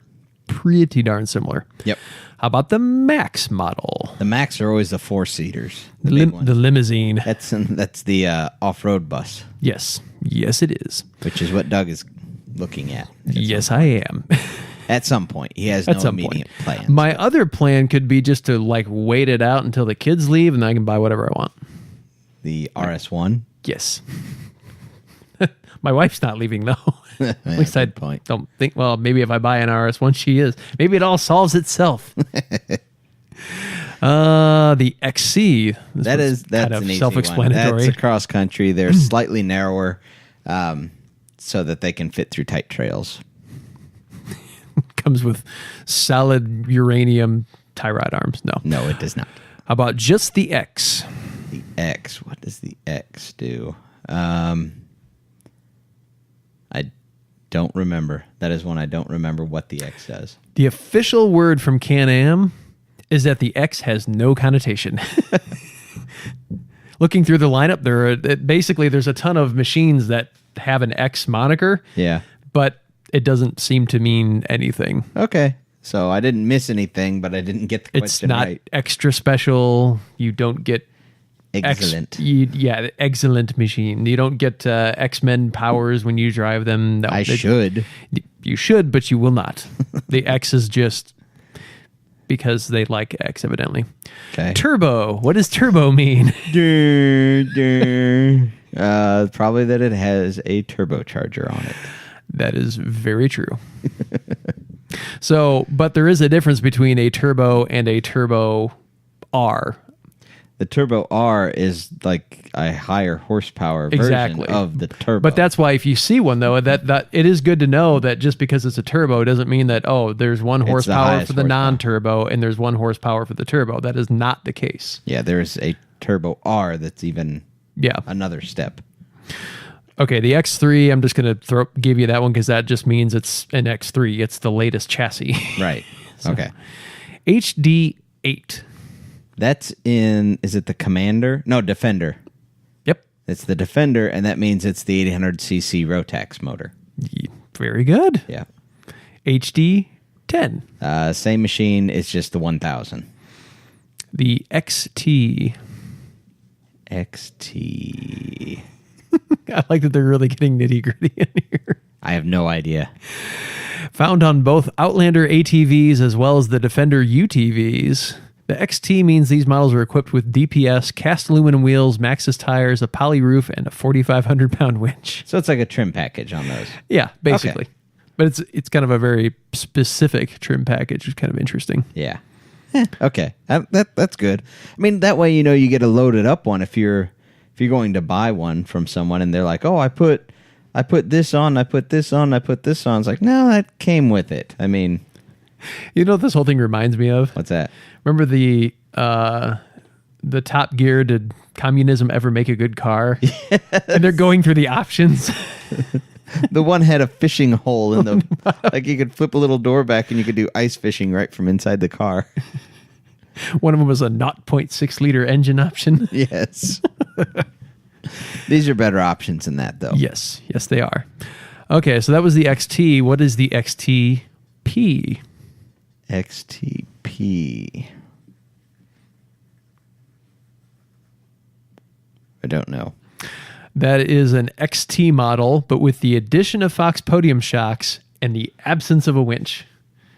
pretty darn similar.
Yep.
How about the Max model?
The Max are always the 4-seaters.
The limousine.
That's the off-road bus.
Yes, it is.
Which is what Doug is looking at.
Yes, I am.
At some point. He has no immediate plans.
My other plan could be just to wait it out until the kids leave, and then I can buy whatever I want.
The RS1?
Yes. My wife's not leaving, though. At least I don't think. Well, maybe if I buy an RS1, she is. Maybe it all solves itself. The XC.
That's
kind of
an easy
self-explanatory.
one. That's a cross country. They're slightly narrower, so that they can fit through tight trails.
Comes with solid uranium tie rod arms.
No, it does not.
How about just the X?
The X. What does the X do? I don't remember. That is one I don't remember what the X does.
The official word from Can-Am is that the X has no connotation. Looking through the lineup, there's a ton of machines that have an X moniker.
Yeah.
But it doesn't seem to mean anything.
Okay. So I didn't miss anything, but I didn't get the question right.
It's not extra special. You don't get
excellent.
Excellent machine. You don't get X-Men powers when you drive them. No,
should.
You should, but you will not. The X is just because they like X, evidently.
Okay.
Turbo. What does turbo mean?
Probably that it has a turbocharger on it.
That is very true. So, but there is a difference between a turbo and a turbo R.
The Turbo R is like a higher horsepower version of the turbo.
But that's why if you see one, though, that it is good to know that just because it's a turbo doesn't mean that, there's 1 horsepower for the non-turbo and there's 1 horsepower for the turbo. That is not the case.
Yeah, there's a Turbo R that's even another step.
Okay, the X3, I'm just going to give you that one because that just means it's an X3. It's the latest chassis.
Right. Okay.
HD8.
That's is it the Commander? No, Defender.
Yep.
It's the Defender, and that means it's the 800cc Rotax motor.
Very good.
Yeah.
HD10.
Same machine, it's just the 1000.
The XT.
XT.
I like that they're really getting nitty gritty in here.
I have no idea.
Found on both Outlander ATVs as well as the Defender UTVs. The XT means these models are equipped with DPS, cast aluminum wheels, Maxxis tires, a poly roof, and a 4,500-pound winch.
So it's like a trim package on those.
Yeah, basically.
Okay.
But it's kind of a very specific trim package. It's kind of interesting.
Yeah. Okay. That's good. I mean, that way, you get a loaded up one if you're going to buy one from someone and they're like, oh, I put this on, I put this on, I put this on. It's like, no, that came with it. I mean,
you know what this whole thing reminds me of?
What's that?
Remember the Top Gear, did communism ever make a good car? Yes. And they're going through the options.
The one had a fishing hole in the, like you could flip a little door back and you could do ice fishing right from inside the car.
One of them was a 0.6 liter engine option.
Yes. These are better options than that, though.
Yes, they are. Okay, so that was the XT. What is the XTP?
XTP. I don't know.
That is an XT model, but with the addition of Fox podium shocks and the absence of a winch.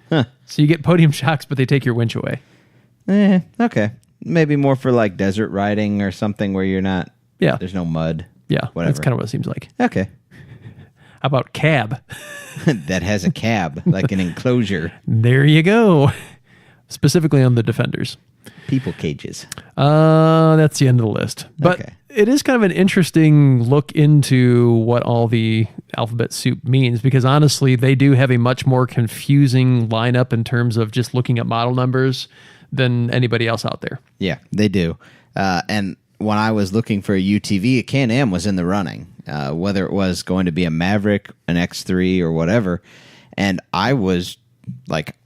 Huh.
So you get podium shocks, but they take your winch away.
Okay. Maybe more for like desert riding or something where you're not, there's no mud.
Yeah,
whatever.
That's kind of what it seems like.
Okay.
How about cab?
That has a cab, like an enclosure.
There you go. Specifically on the Defenders.
People cages.
That's the end of the list. But
okay.
It is kind of an interesting look into what all the alphabet soup means, because honestly, they do have a much more confusing lineup in terms of just looking at model numbers than anybody else out there.
Yeah, they do. And when I was looking for a UTV, a Can-Am was in the running, whether it was going to be a Maverick, an X3, or whatever. And I was like,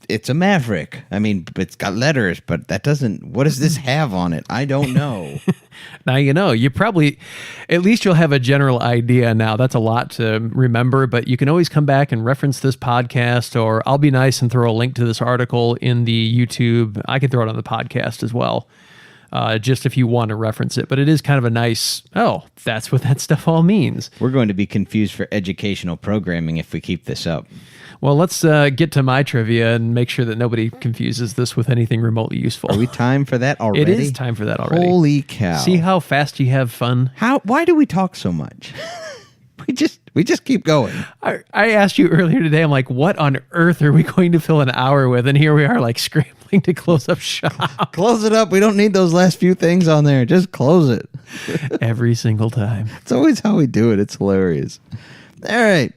it's a Maverick. I mean, it's got letters, but that doesn't, what does this have on it? I don't know.
Now, you probably, at least you'll have a general idea now. That's a lot to remember, but you can always come back and reference this podcast, or I'll be nice and throw a link to this article in the YouTube. I can throw it on the podcast as well, just if you want to reference it. But it is kind of a nice, that's what that stuff all means.
We're going to be confused for educational programming if we keep this up.
Well, let's get to my trivia and make sure that nobody confuses this with anything remotely useful.
Are we time for that already?
It is time for that already.
Holy cow.
See how fast you have fun?
Why do we talk so much? We just keep going.
I asked you earlier today, I'm like, what on earth are we going to fill an hour with? And here we are like scrambling to close up shop.
Close it up. We don't need those last few things on there. Just close it.
Every single time.
It's always how we do it. It's hilarious. All right.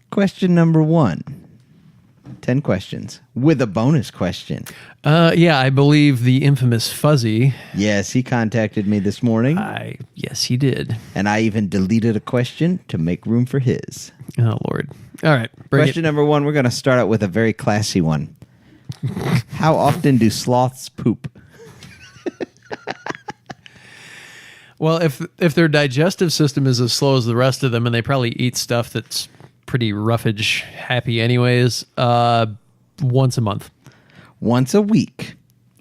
Question number 1. 10 questions with a bonus question.
Yeah, I believe the infamous Fuzzy.
Yes, he contacted me this morning.
Yes, he did.
And I even deleted a question to make room for his.
Oh, Lord. All right.
Question number 1, we're going to start out with a very classy one. How often do sloths poop?
Well, if their digestive system is as slow as the rest of them, and they probably eat stuff that's pretty roughage happy anyways, once a month.
Once a week.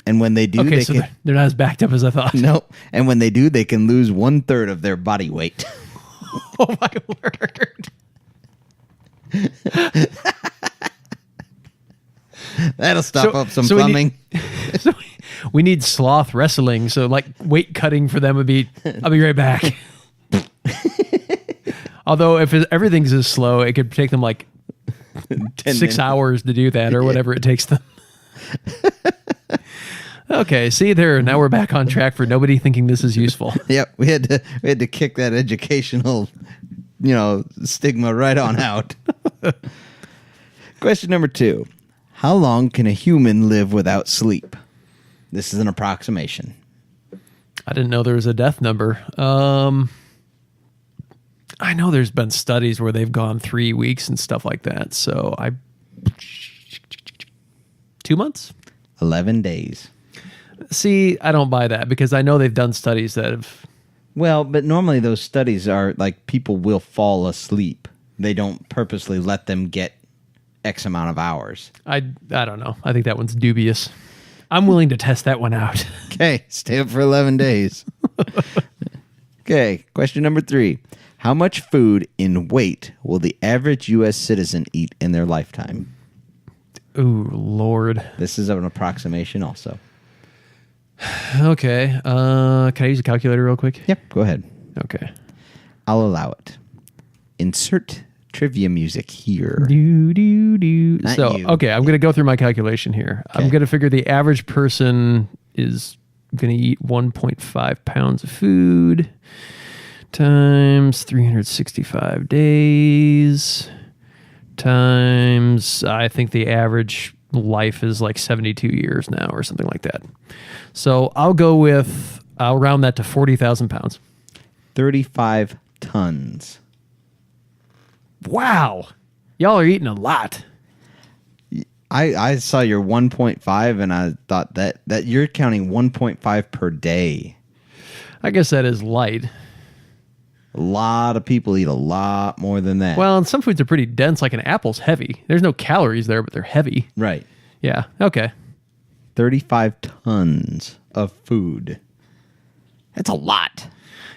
And when they do,
okay, so they're not as backed up as I thought.
No. And when they do, they can lose 1/3 of their body weight.
Oh, my word.
That'll stop up some plumbing.
We need sloth wrestling. So like weight cutting for them would be, I'll be right back. Although if everything's as slow, it could take them like 6 hours to do that or whatever it takes them. Okay, see there. Now we're back on track for nobody thinking this is useful.
Yep, we had to kick that educational, stigma right on out. Question number 2. How long can a human live without sleep? This is an approximation.
I didn't know there was a death number. I know there's been studies where they've gone 3 weeks and stuff like that. So 2 months?
11 days.
See, I don't buy that because I know they've done studies that have...
Well, but normally those studies are like people will fall asleep. They don't purposely let them get X amount of hours.
I don't know. I think that one's dubious. I'm willing to test that one out.
Okay, stay up for 11 days. Okay, question number 3. How much food in weight will the average U.S. citizen eat in their lifetime?
Ooh, Lord.
This is an approximation also.
Okay. Can I use a calculator real quick?
Yep, go ahead.
Okay.
I'll allow it. Insert trivia music here.
Do, do, do.
Not
So,
you.
okay, I'm going to go through my calculation here. I'm
Okay.
going to figure the average person is going to eat 1.5 pounds of food times 365 days times, I think the average life is like 72 years now or something like that. So I'll round that to 40,000 pounds.
35 tons.
Wow. Y'all are eating a lot.
I saw your 1.5 and I thought that you're counting 1.5 per day.
I guess that is light.
A lot of people eat a lot more than that.
Well, and some foods are pretty dense, like an apple's heavy. There's no calories there, but they're heavy.
Right.
Yeah, okay.
35 tons of food. That's a lot.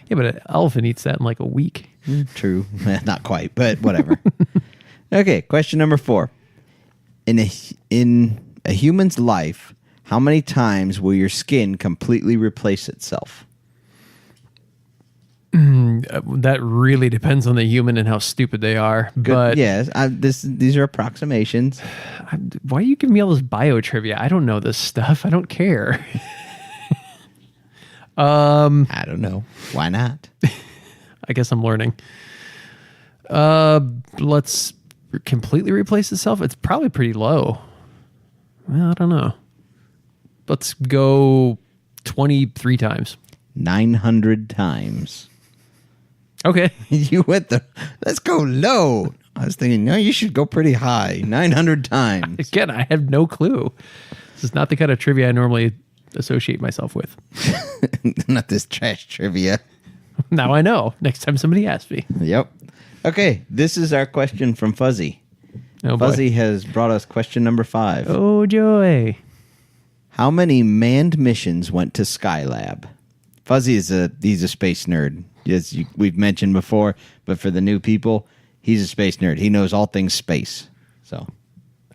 Yeah, but an elephant eats that in like a week.
True. Not quite, but whatever. Okay, question number 4. In a human's life, how many times will your skin completely replace itself?
That really depends on the human and how stupid they are.
Good.
But
Yes, these are approximations.
why are you giving me all this bio trivia? I don't know this stuff. I don't care.
I don't know. Why not?
I guess I'm learning. Let's completely replace itself. It's probably pretty low. Well, I don't know. Let's go 23 times.
900 times.
Okay.
You went let's go low. I was thinking, no, you should go pretty high. 900 times.
Again, I have no clue. This is not the kind of trivia I normally associate myself with.
Not this trash trivia.
Now I know. Next time somebody asks me.
Yep. Okay, this is our question from Fuzzy.
Oh, boy.
Fuzzy has brought us question number 5.
Oh, joy.
How many manned missions went to Skylab? Fuzzy he's a space nerd, as we've mentioned before, but for the new people, he's a space nerd. He knows all things space. So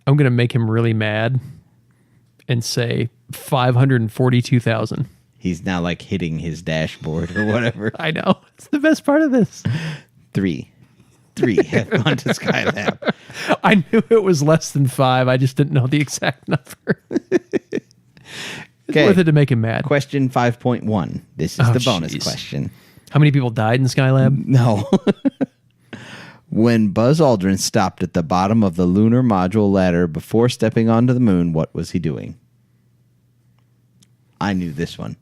I'm going to make him really mad and say 542,000.
he's now like hitting his dashboard or whatever.
I know. It's the best part of this.
3 have gone to Skylab.
I knew it was less than 5. I just didn't know the exact number. It's
Okay.
worth it to make him mad.
Question 5.1. This is
Oh,
the bonus
jeez.
question.
How many people died in Skylab?
No. When Buzz Aldrin stopped at the bottom of the lunar module ladder before stepping onto the moon, what was he doing? I knew this one.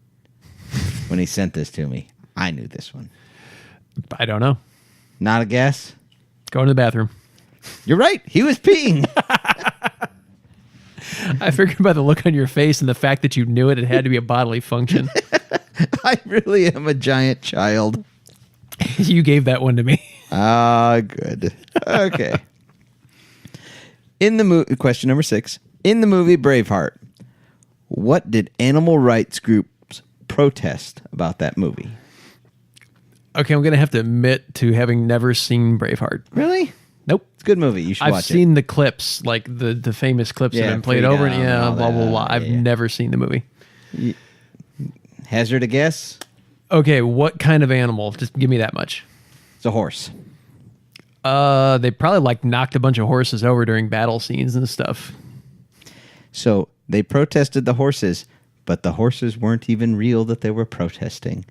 When he sent this to me, I knew this one.
I don't know.
Not a guess?
Going to the bathroom.
You're right. He was peeing.
I figured by the look on your face and the fact that you knew it had to be a bodily function.
I really am a giant child.
You gave that one to me.
Ah, good. Okay. Question number 6. In the movie Braveheart, what did animal rights groups protest about that movie?
Okay, I'm going to have to admit to having never seen Braveheart.
Really?
Nope.
It's a good movie. You should
I've
watch
seen the clips, like the famous clips that
Yeah,
have been played over and
Freedom and all
blah, blah,
that.
blah. I've
Yeah.
never seen the movie.
it. Hazard a guess?
Okay, what kind of animal? Just give me that much.
It's a horse.
They probably like knocked a bunch of horses over during battle scenes and stuff.
So they protested the horses, but the horses weren't even real that they were protesting.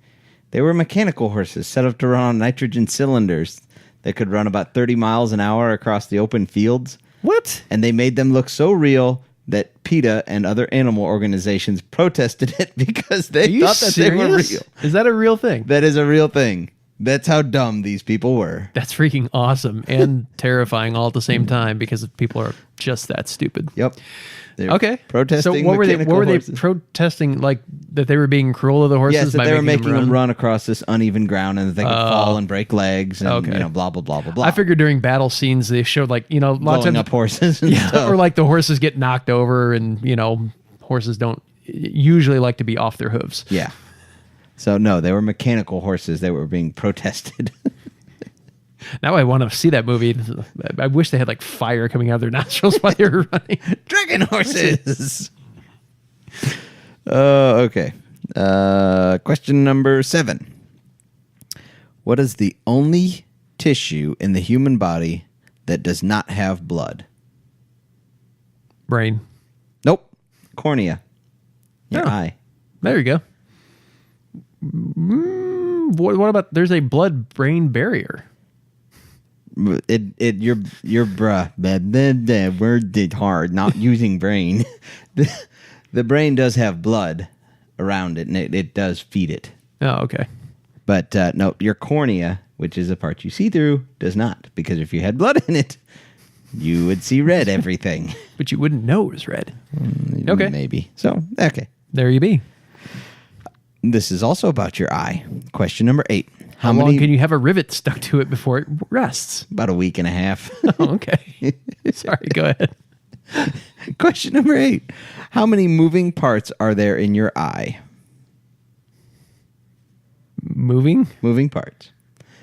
They were mechanical horses set up to run on nitrogen cylinders that could run about 30 miles an hour across the open fields.
What?
And they made them look so real that PETA and other animal organizations protested it because they
Are you
thought that they were
serious?
real.
Is that a real thing?
That is a real thing. That's how dumb these people were.
That's freaking awesome and terrifying all at the same time because people are just that stupid.
Yep. They're
Okay.
protesting
So what were they
mechanical horses.
protesting, like that they were being cruel to the horses?
Yes, that
by
they were making them
run?
run across this uneven ground and that they could fall and break legs and
Okay.
blah blah blah blah blah.
I figured during battle scenes they showed a lot of
blowing
times
up horses and
yeah,
stuff.
or like the horses get knocked over and horses don't usually like to be off their hooves.
Yeah. So no, they were mechanical horses that were being protested.
Now I want to see that movie. I wish they had like fire coming out of their nostrils while they were running.
Dragon horses. Okay. Question number 7. What is the only tissue in the human body that does not have blood?
Brain.
Nope. Cornea. Your eye.
There you go. What about there's a blood-brain barrier?
Your word did hard. Not using brain. The brain does have blood around it, and it does feed it.
Oh, okay.
But no, your cornea, which is the part you see through, does not. Because if you had blood in it, you would see red everything.
But you wouldn't know it was red. Okay.
Maybe. So, okay.
There you be.
This is also about your eye. Question number 8.
How long can you have a rivet stuck to it before it rests?
About a week and a half.
Oh, okay. Sorry, go ahead.
Question number 8. How many moving parts are there in your eye?
Moving
parts.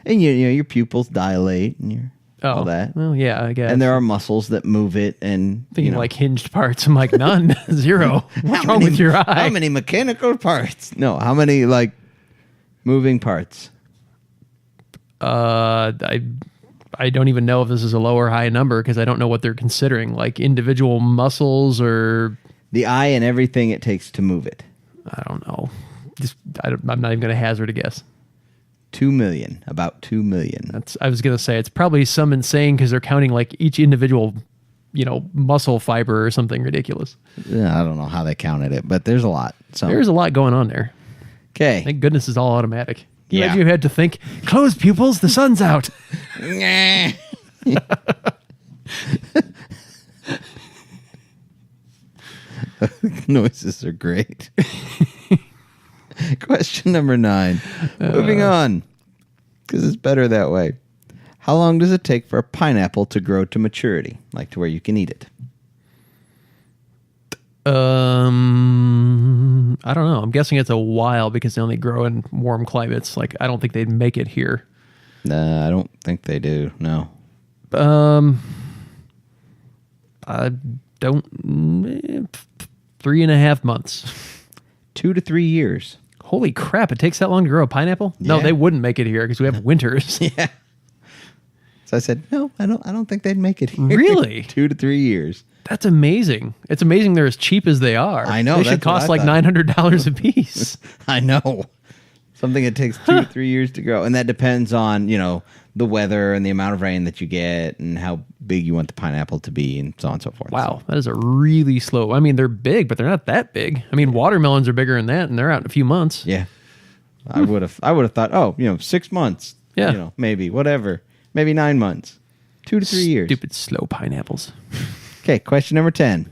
And you know your pupils dilate and all that.
Well, yeah, I guess.
And there are muscles that move it and
thinking like hinged parts. I'm like, none. 0. What's wrong with your eye?
How many mechanical parts? No, how many like moving parts?
I don't even know if this is a low or high number because I don't know what they're considering, like individual muscles or
the eye and everything it takes to move it.
I don't know. I'm not even going to hazard a guess.
2 million, about 2 million.
I was going to say it's probably some insane because they're counting like each individual, muscle fiber or something ridiculous.
Yeah, I don't know how they counted it, but there's a lot. So
there's a lot going on there.
Okay.
Thank goodness it's all automatic.
Yeah.
If you had to think, close pupils, the sun's out.
Noises are great. Question number 9. Moving on, because it's better that way. How long does it take for a pineapple to grow to maturity, like to where you can eat it?
I don't know. I'm guessing it's a while because they only grow in warm climates. Like, I don't think they'd make it here.
I don't think they do. No.
I don't. 3.5 months.
2 to 3 years.
Holy crap! It takes that long to grow a pineapple?
Yeah.
No, they wouldn't make it here because we have winters.
Yeah. So I said, no, I don't think they'd make it here.
Really?
2 to 3 years.
That's amazing. It's amazing they're as cheap as they are.
I know.
They should cost like $900 a piece.
I know. Something that takes 2 to 3 years to grow. And that depends on, the weather and the amount of rain that you get and how big you want the pineapple to be and so on and so forth.
Wow. That is a really slow. I mean, they're big, but they're not that big. I mean, watermelons are bigger than that and they're out in a few months.
Yeah. I would have thought, 6 months.
Yeah.
Maybe, whatever. Maybe 9 months. 2 to 3 years.
Stupid slow pineapples.
Okay, question number 10.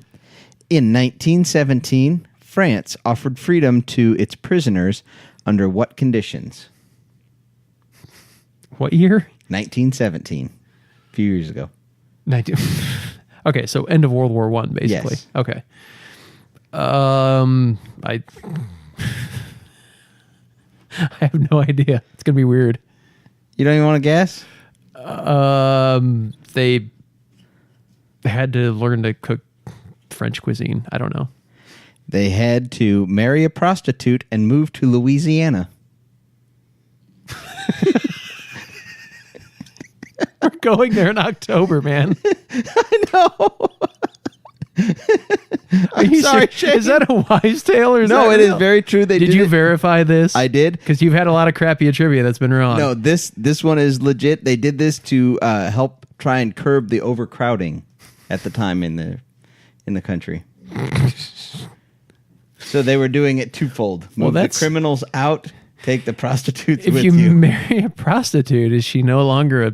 In 1917, France offered freedom to its prisoners under what conditions?
What year?
1917. A few years ago.
19. Okay, so end of World War I, basically.
Yes.
Okay. I have no idea. It's gonna be weird.
You don't even want to guess?
They had to learn to cook French cuisine. I don't know.
They had to marry a prostitute and move to Louisiana.
We're going there in October, man.
I know.
Are you
sorry,
sure? Is that a wise tale or is
No,
that
it
real?
is very true. They
Did you
it.
verify this?
I did.
Because you've had a lot of crappy trivia that's been wrong.
No, this one is legit. They did this to help try and curb the overcrowding at the time in the country. So they were doing it twofold. Move the criminals out, take the prostitutes with you.
If you marry a prostitute, is she no longer a...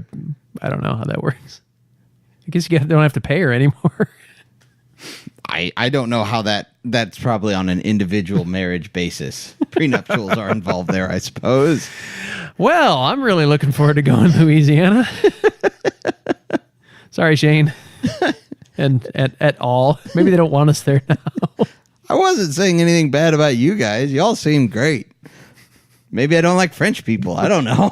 I don't know how that works. I guess you don't have to pay her anymore.
I don't know how that's probably on an individual marriage basis. Prenuptials are involved there, I suppose.
Well, I'm really looking forward to going to Louisiana. Sorry, Shane. And at all. Maybe they don't want us there now.
I wasn't saying anything bad about you guys. Y'all seem great. Maybe I don't like French people. I don't know.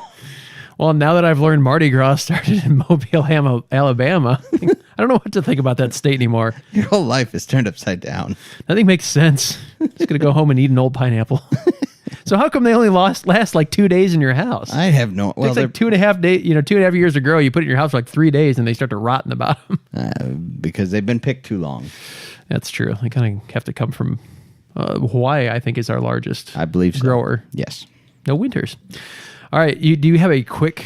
Well, now that I've learned Mardi Gras started in Mobile, Alabama, I don't know what to think about that state anymore.
Your whole life is turned upside down.
Nothing makes sense. Just going to go home and eat an old pineapple. So how come they only last like 2 days in your house?
I have no...
Well, it's like 2.5 days, 2.5 years to grow. You put it in your house for like 3 days and they start to rot in the bottom.
Because they've been picked too long.
That's true. They kind of have to come from Hawaii, I think, is our largest
I believe so.
grower.
Yes.
No winters. All right. Do you have a quick,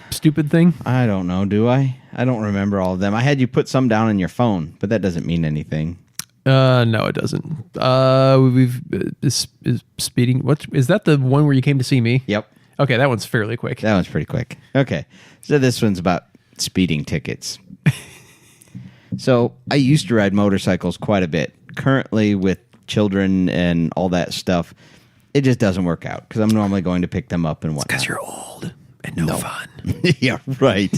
stupid thing?
I don't know. Do I? I don't remember all of them. I had you put some down on your phone, but that doesn't mean anything.
No, it doesn't. Is speeding. Is that the one where you came to see me?
Yep.
Okay, that one's fairly quick.
That one's pretty quick. Okay. So this one's about speeding tickets. So I used to ride motorcycles quite a bit. Currently, with children and all that stuff, it just doesn't work out because I'm normally going to pick them up and whatnot.
Because you're old and no fun.
Yeah, right.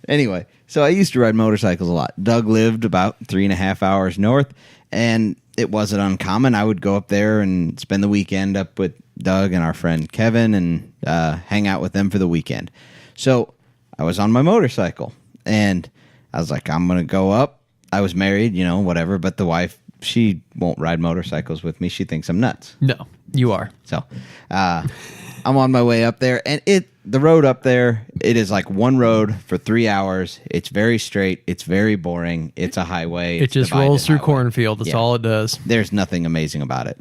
Anyway, so I used to ride motorcycles a lot. Doug lived about 3.5 hours north, and it wasn't uncommon. I would go up there and spend the weekend up with Doug and our friend Kevin and hang out with them for the weekend. So I was on my motorcycle, and I was like, I'm going to go up. I was married, whatever, but the wife, she won't ride motorcycles with me. She thinks I'm nuts.
No, you are.
So I'm on my way up there, and the road up there, it is like one road for 3 hours. It's very straight. It's very boring. It's a highway.
It just rolls through cornfield. That's all it does.
There's nothing amazing about it.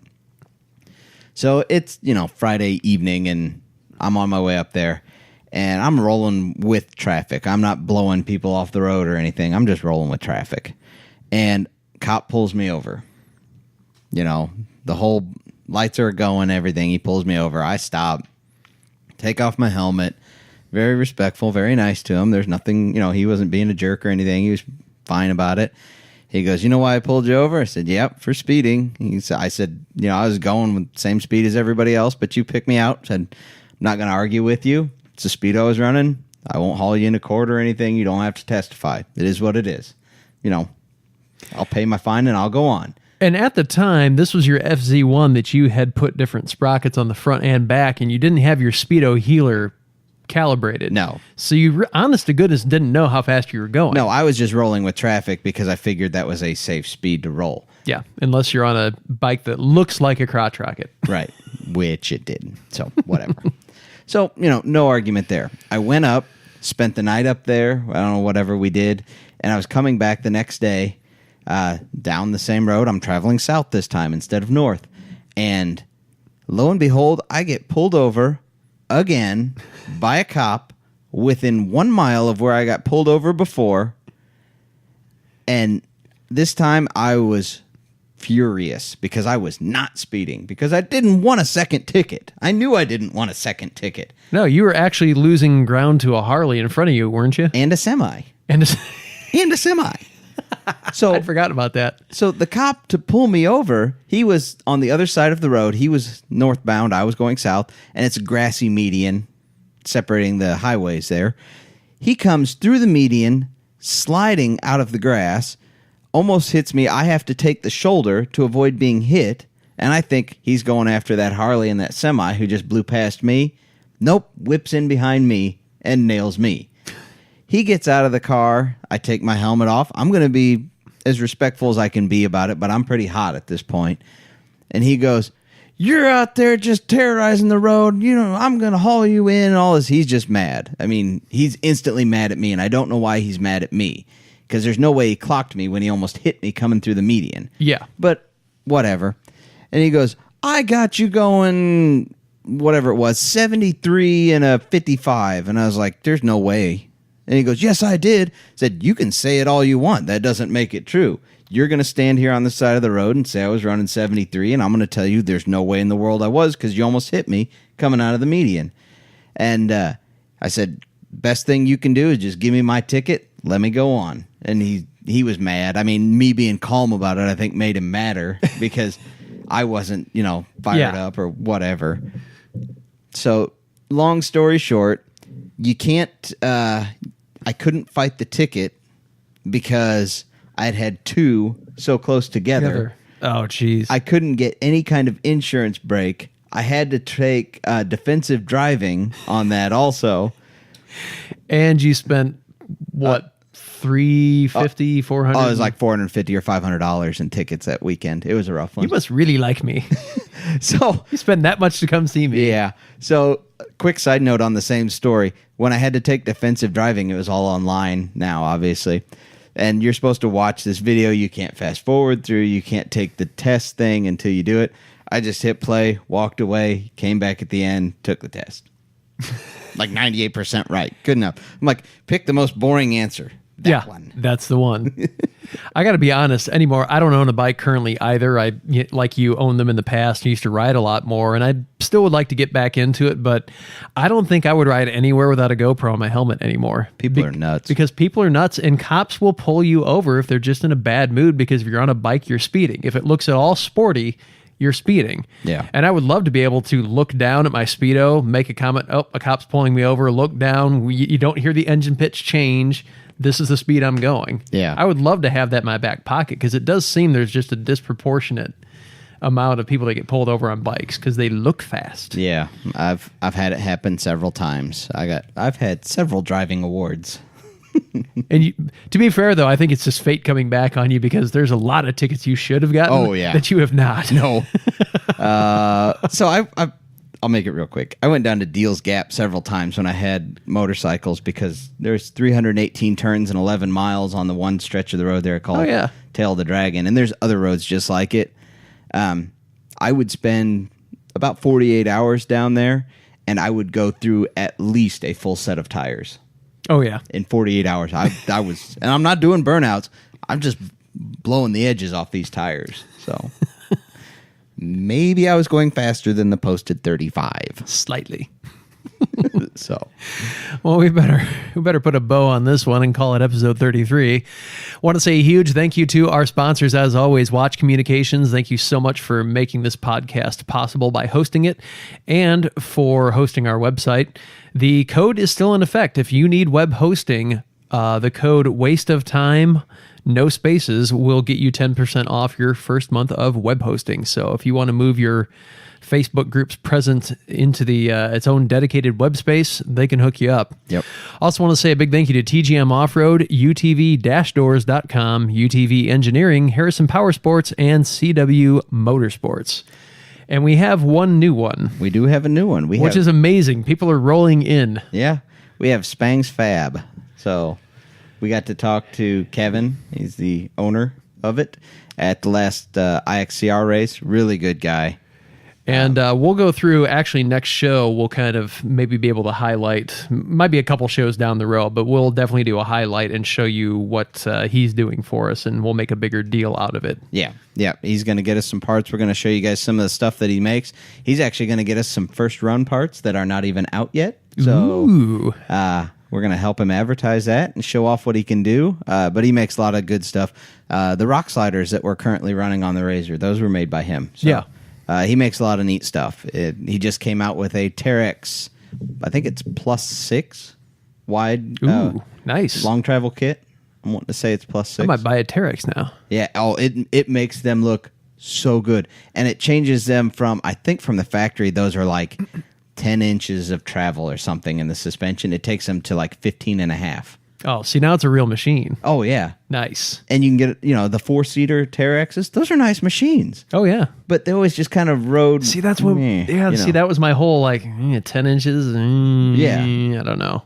So it's, Friday evening, and I'm on my way up there, and I'm rolling with traffic. I'm not blowing people off the road or anything. I'm just rolling with traffic. And cop pulls me over. The whole lights are going, everything. He pulls me over. I stop, take off my helmet. Very respectful, very nice to him. There's nothing, he wasn't being a jerk or anything. He was fine about it. He goes, "You know why I pulled you over?" I said, "Yep, for speeding." I said, I was going with the same speed as everybody else, but you picked me out. Said, "I'm not going to argue with you. It's the speed I was running. I won't haul you into court or anything. You don't have to testify. It is what it is. I'll pay my fine and I'll go on."
And at the time, this was your FZ1 that you had put different sprockets on the front and back, and you didn't have your Speedo healer calibrated.
No.
So you, honest to goodness, didn't know how fast you were going.
No, I was just rolling with traffic because I figured that was a safe speed to roll.
Yeah, unless you're on a bike that looks like a crotch rocket.
Right, which it didn't. So, whatever. So, no argument there. I went up, spent the night up there. I don't know, whatever we did. And I was coming back the next day down the same road. I'm traveling south this time instead of north. And lo and behold, I get pulled over again by a cop within 1 mile of where I got pulled over before. And this time I was furious because I was not speeding, because I didn't want a second ticket. I knew I didn't want a second ticket.
No, you were actually losing ground to a Harley in front of you, weren't you?
And a semi.
And
a semi. So
I'd forgotten about that.
So the cop, to pull me over, he was on the other side of the road. He was northbound. I was going south, and it's a grassy median separating the highways there. He comes through the median, sliding out of the grass, almost hits me. I have to take the shoulder to avoid being hit, and I think he's going after that Harley and that semi who just blew past me. Nope, whips in behind me and nails me. He gets out of the car. I take my helmet off. I'm going to be as respectful as I can be about it, but I'm pretty hot at this point. And he goes, "You're out there just terrorizing the road. I'm going to haul you in," and all this. He's just mad. I mean, he's instantly mad at me, and I don't know why he's mad at me, because there's no way he clocked me when he almost hit me coming through the median.
Yeah.
But whatever. And he goes, "I got you going," whatever it was, 73 and a 55. And I was like, "There's no way." And he goes, "Yes, I did." I said, "You can say it all you want. That doesn't make it true. You're going to stand here on the side of the road and say I was running 73, and I'm going to tell you there's no way in the world I was, because you almost hit me coming out of the median." And I said, "Best thing you can do is just give me my ticket. Let me go on." And he was mad. I mean, me being calm about it, I think, made him madder because I wasn't, fired up or whatever. So, long story short, you can't... I couldn't fight the ticket because I'd had two so close together.
Oh, jeez.
I couldn't get any kind of insurance break. I had to take defensive driving on that also.
And you spent what? $350, $400?
Oh, it was like $450 or $500 in tickets that weekend. It was a rough one.
You must really like me.
So
You spend that much to come see me.
yeah. So quick side note on the same story. When I had to take defensive driving, it was all online now, obviously. And you're supposed to watch this video. You can't fast forward through. You can't take the test thing until you do it. I just hit play, walked away, came back at the end, took the test. Like 98% right. Good enough. I'm like, pick the most boring answer. That one.
That's the one. I got to be honest anymore. I don't own a bike currently either. I, like you, owned them in the past. I used to ride a lot more, and I still would like to get back into it, but I don't think I would ride anywhere without a GoPro on my helmet anymore.
People are nuts.
Because people are nuts, and cops will pull you over if they're just in a bad mood, because if you're on a bike, you're speeding. If it looks at all sporty, you're speeding.
Yeah.
And I would love to be able to look down at my Speedo, make a comment, oh, a cop's pulling me over, look down, you don't hear the engine pitch change. This is the speed I'm going.
Yeah.
I would love to have that in my back pocket, because it does seem there's just a disproportionate amount of people that get pulled over on bikes because they look fast.
Yeah. I've had it happen several times. I've had several driving awards.
And to be fair, though, I think it's just fate coming back on you, because there's a lot of tickets you should have gotten that you have not.
No. So I'll make it real quick. I went down to Deals Gap several times when I had motorcycles, because there's 318 turns and 11 miles on the one stretch of the road there called Tail of the Dragon. And there's other roads just like it. I would spend about 48 hours down there, and I would go through at least a full set of tires.
Oh, yeah.
In 48 hours. I was, and I'm not doing burnouts. I'm just blowing the edges off these tires. So maybe I was going faster than the posted 35.
Slightly.
So,
well, we better put a bow on this one and call it episode 33. Want to say a huge thank you to our sponsors, as always, Watch Communications. Thank you so much for making this podcast possible by hosting it and for hosting our website. The code is still in effect. If you need web hosting, the code Waste of Time, no spaces, will get you 10% off your first month of web hosting. So if you want to move your Facebook group's presence into the its own dedicated web space, they can hook you up.
Yep.
Also want to say a big thank you to TGM Off-Road, UTV-Doors.com, UTV Engineering, Harrison Power Sports, and CW Motorsports. And we have one new one.
We do have a new one.
Which is amazing. People are rolling in.
Yeah. We have Spang's Fab. So we got to talk to Kevin. He's the owner of it at the last IXCR race. Really good guy.
And we'll go through, actually, next show, we'll kind of maybe be able to highlight, might be a couple shows down the road, but we'll definitely do a highlight and show you what he's doing for us, and we'll make a bigger deal out of it.
Yeah. Yeah. He's going to get us some parts. We're going to show you guys some of the stuff that he makes. He's actually going to get us some first run parts that are not even out yet. So we're going to help him advertise that and show off what he can do. But he makes a lot of good stuff. The rock sliders that we're currently running on the Razor, those were made by him. So.
Yeah.
He makes a lot of neat stuff. He just came out with a Terex, I think it's +6 wide.
Nice.
Long travel kit. I'm wanting to say it's +6.
I might buy a Terex now.
Yeah. Oh, it makes them look so good. And it changes them from, I think from the factory, those are like 10 inches of travel or something in the suspension. It takes them to like 15.5.
Oh, see, now it's a real machine.
Oh, yeah.
Nice.
And you can get, the 4-seater Terexes. Those are nice machines.
Oh, yeah.
But they always just kind of rode.
See, that's what, see, that was my whole, 10 inches.
Yeah.
I don't know.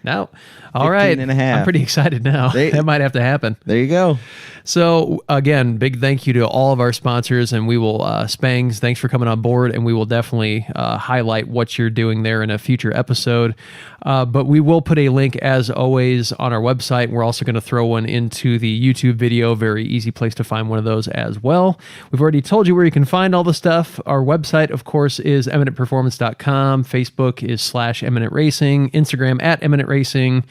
Now, all right.
15.5.
I'm pretty excited now. That might have to happen.
There you go.
So, again, big thank you to all of our sponsors, and we will, Spangs, thanks for coming on board, and we will definitely highlight what you're doing there in a future episode. But we will put a link, as always, on our website. We're also going to throw one into the YouTube video. Very easy place to find one of those as well. We've already told you where you can find all the stuff. Our website, of course, is eminentperformance.com. Facebook is /Eminent Racing. Instagram @Eminent Racing.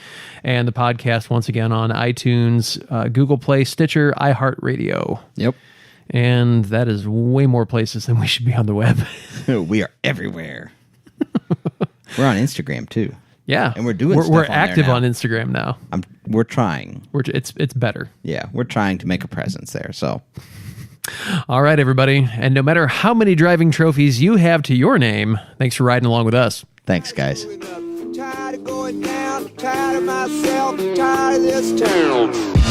And the podcast, once again, on iTunes, Google Play, Stitcher, iHeartRadio.
Yep.
And that is way more places than we should be on the web.
We are everywhere. We're on Instagram too.
Yeah.
And we're doing stuff
We're
on
active
there now.
on Instagram now.
We're trying.
It's better.
Yeah, we're trying to make a presence there. So
All right, everybody. And no matter how many driving trophies you have to your name, thanks for riding along with us.
Thanks, guys.
I'm tired of going down, I'm tired of myself, I'm tired of this town.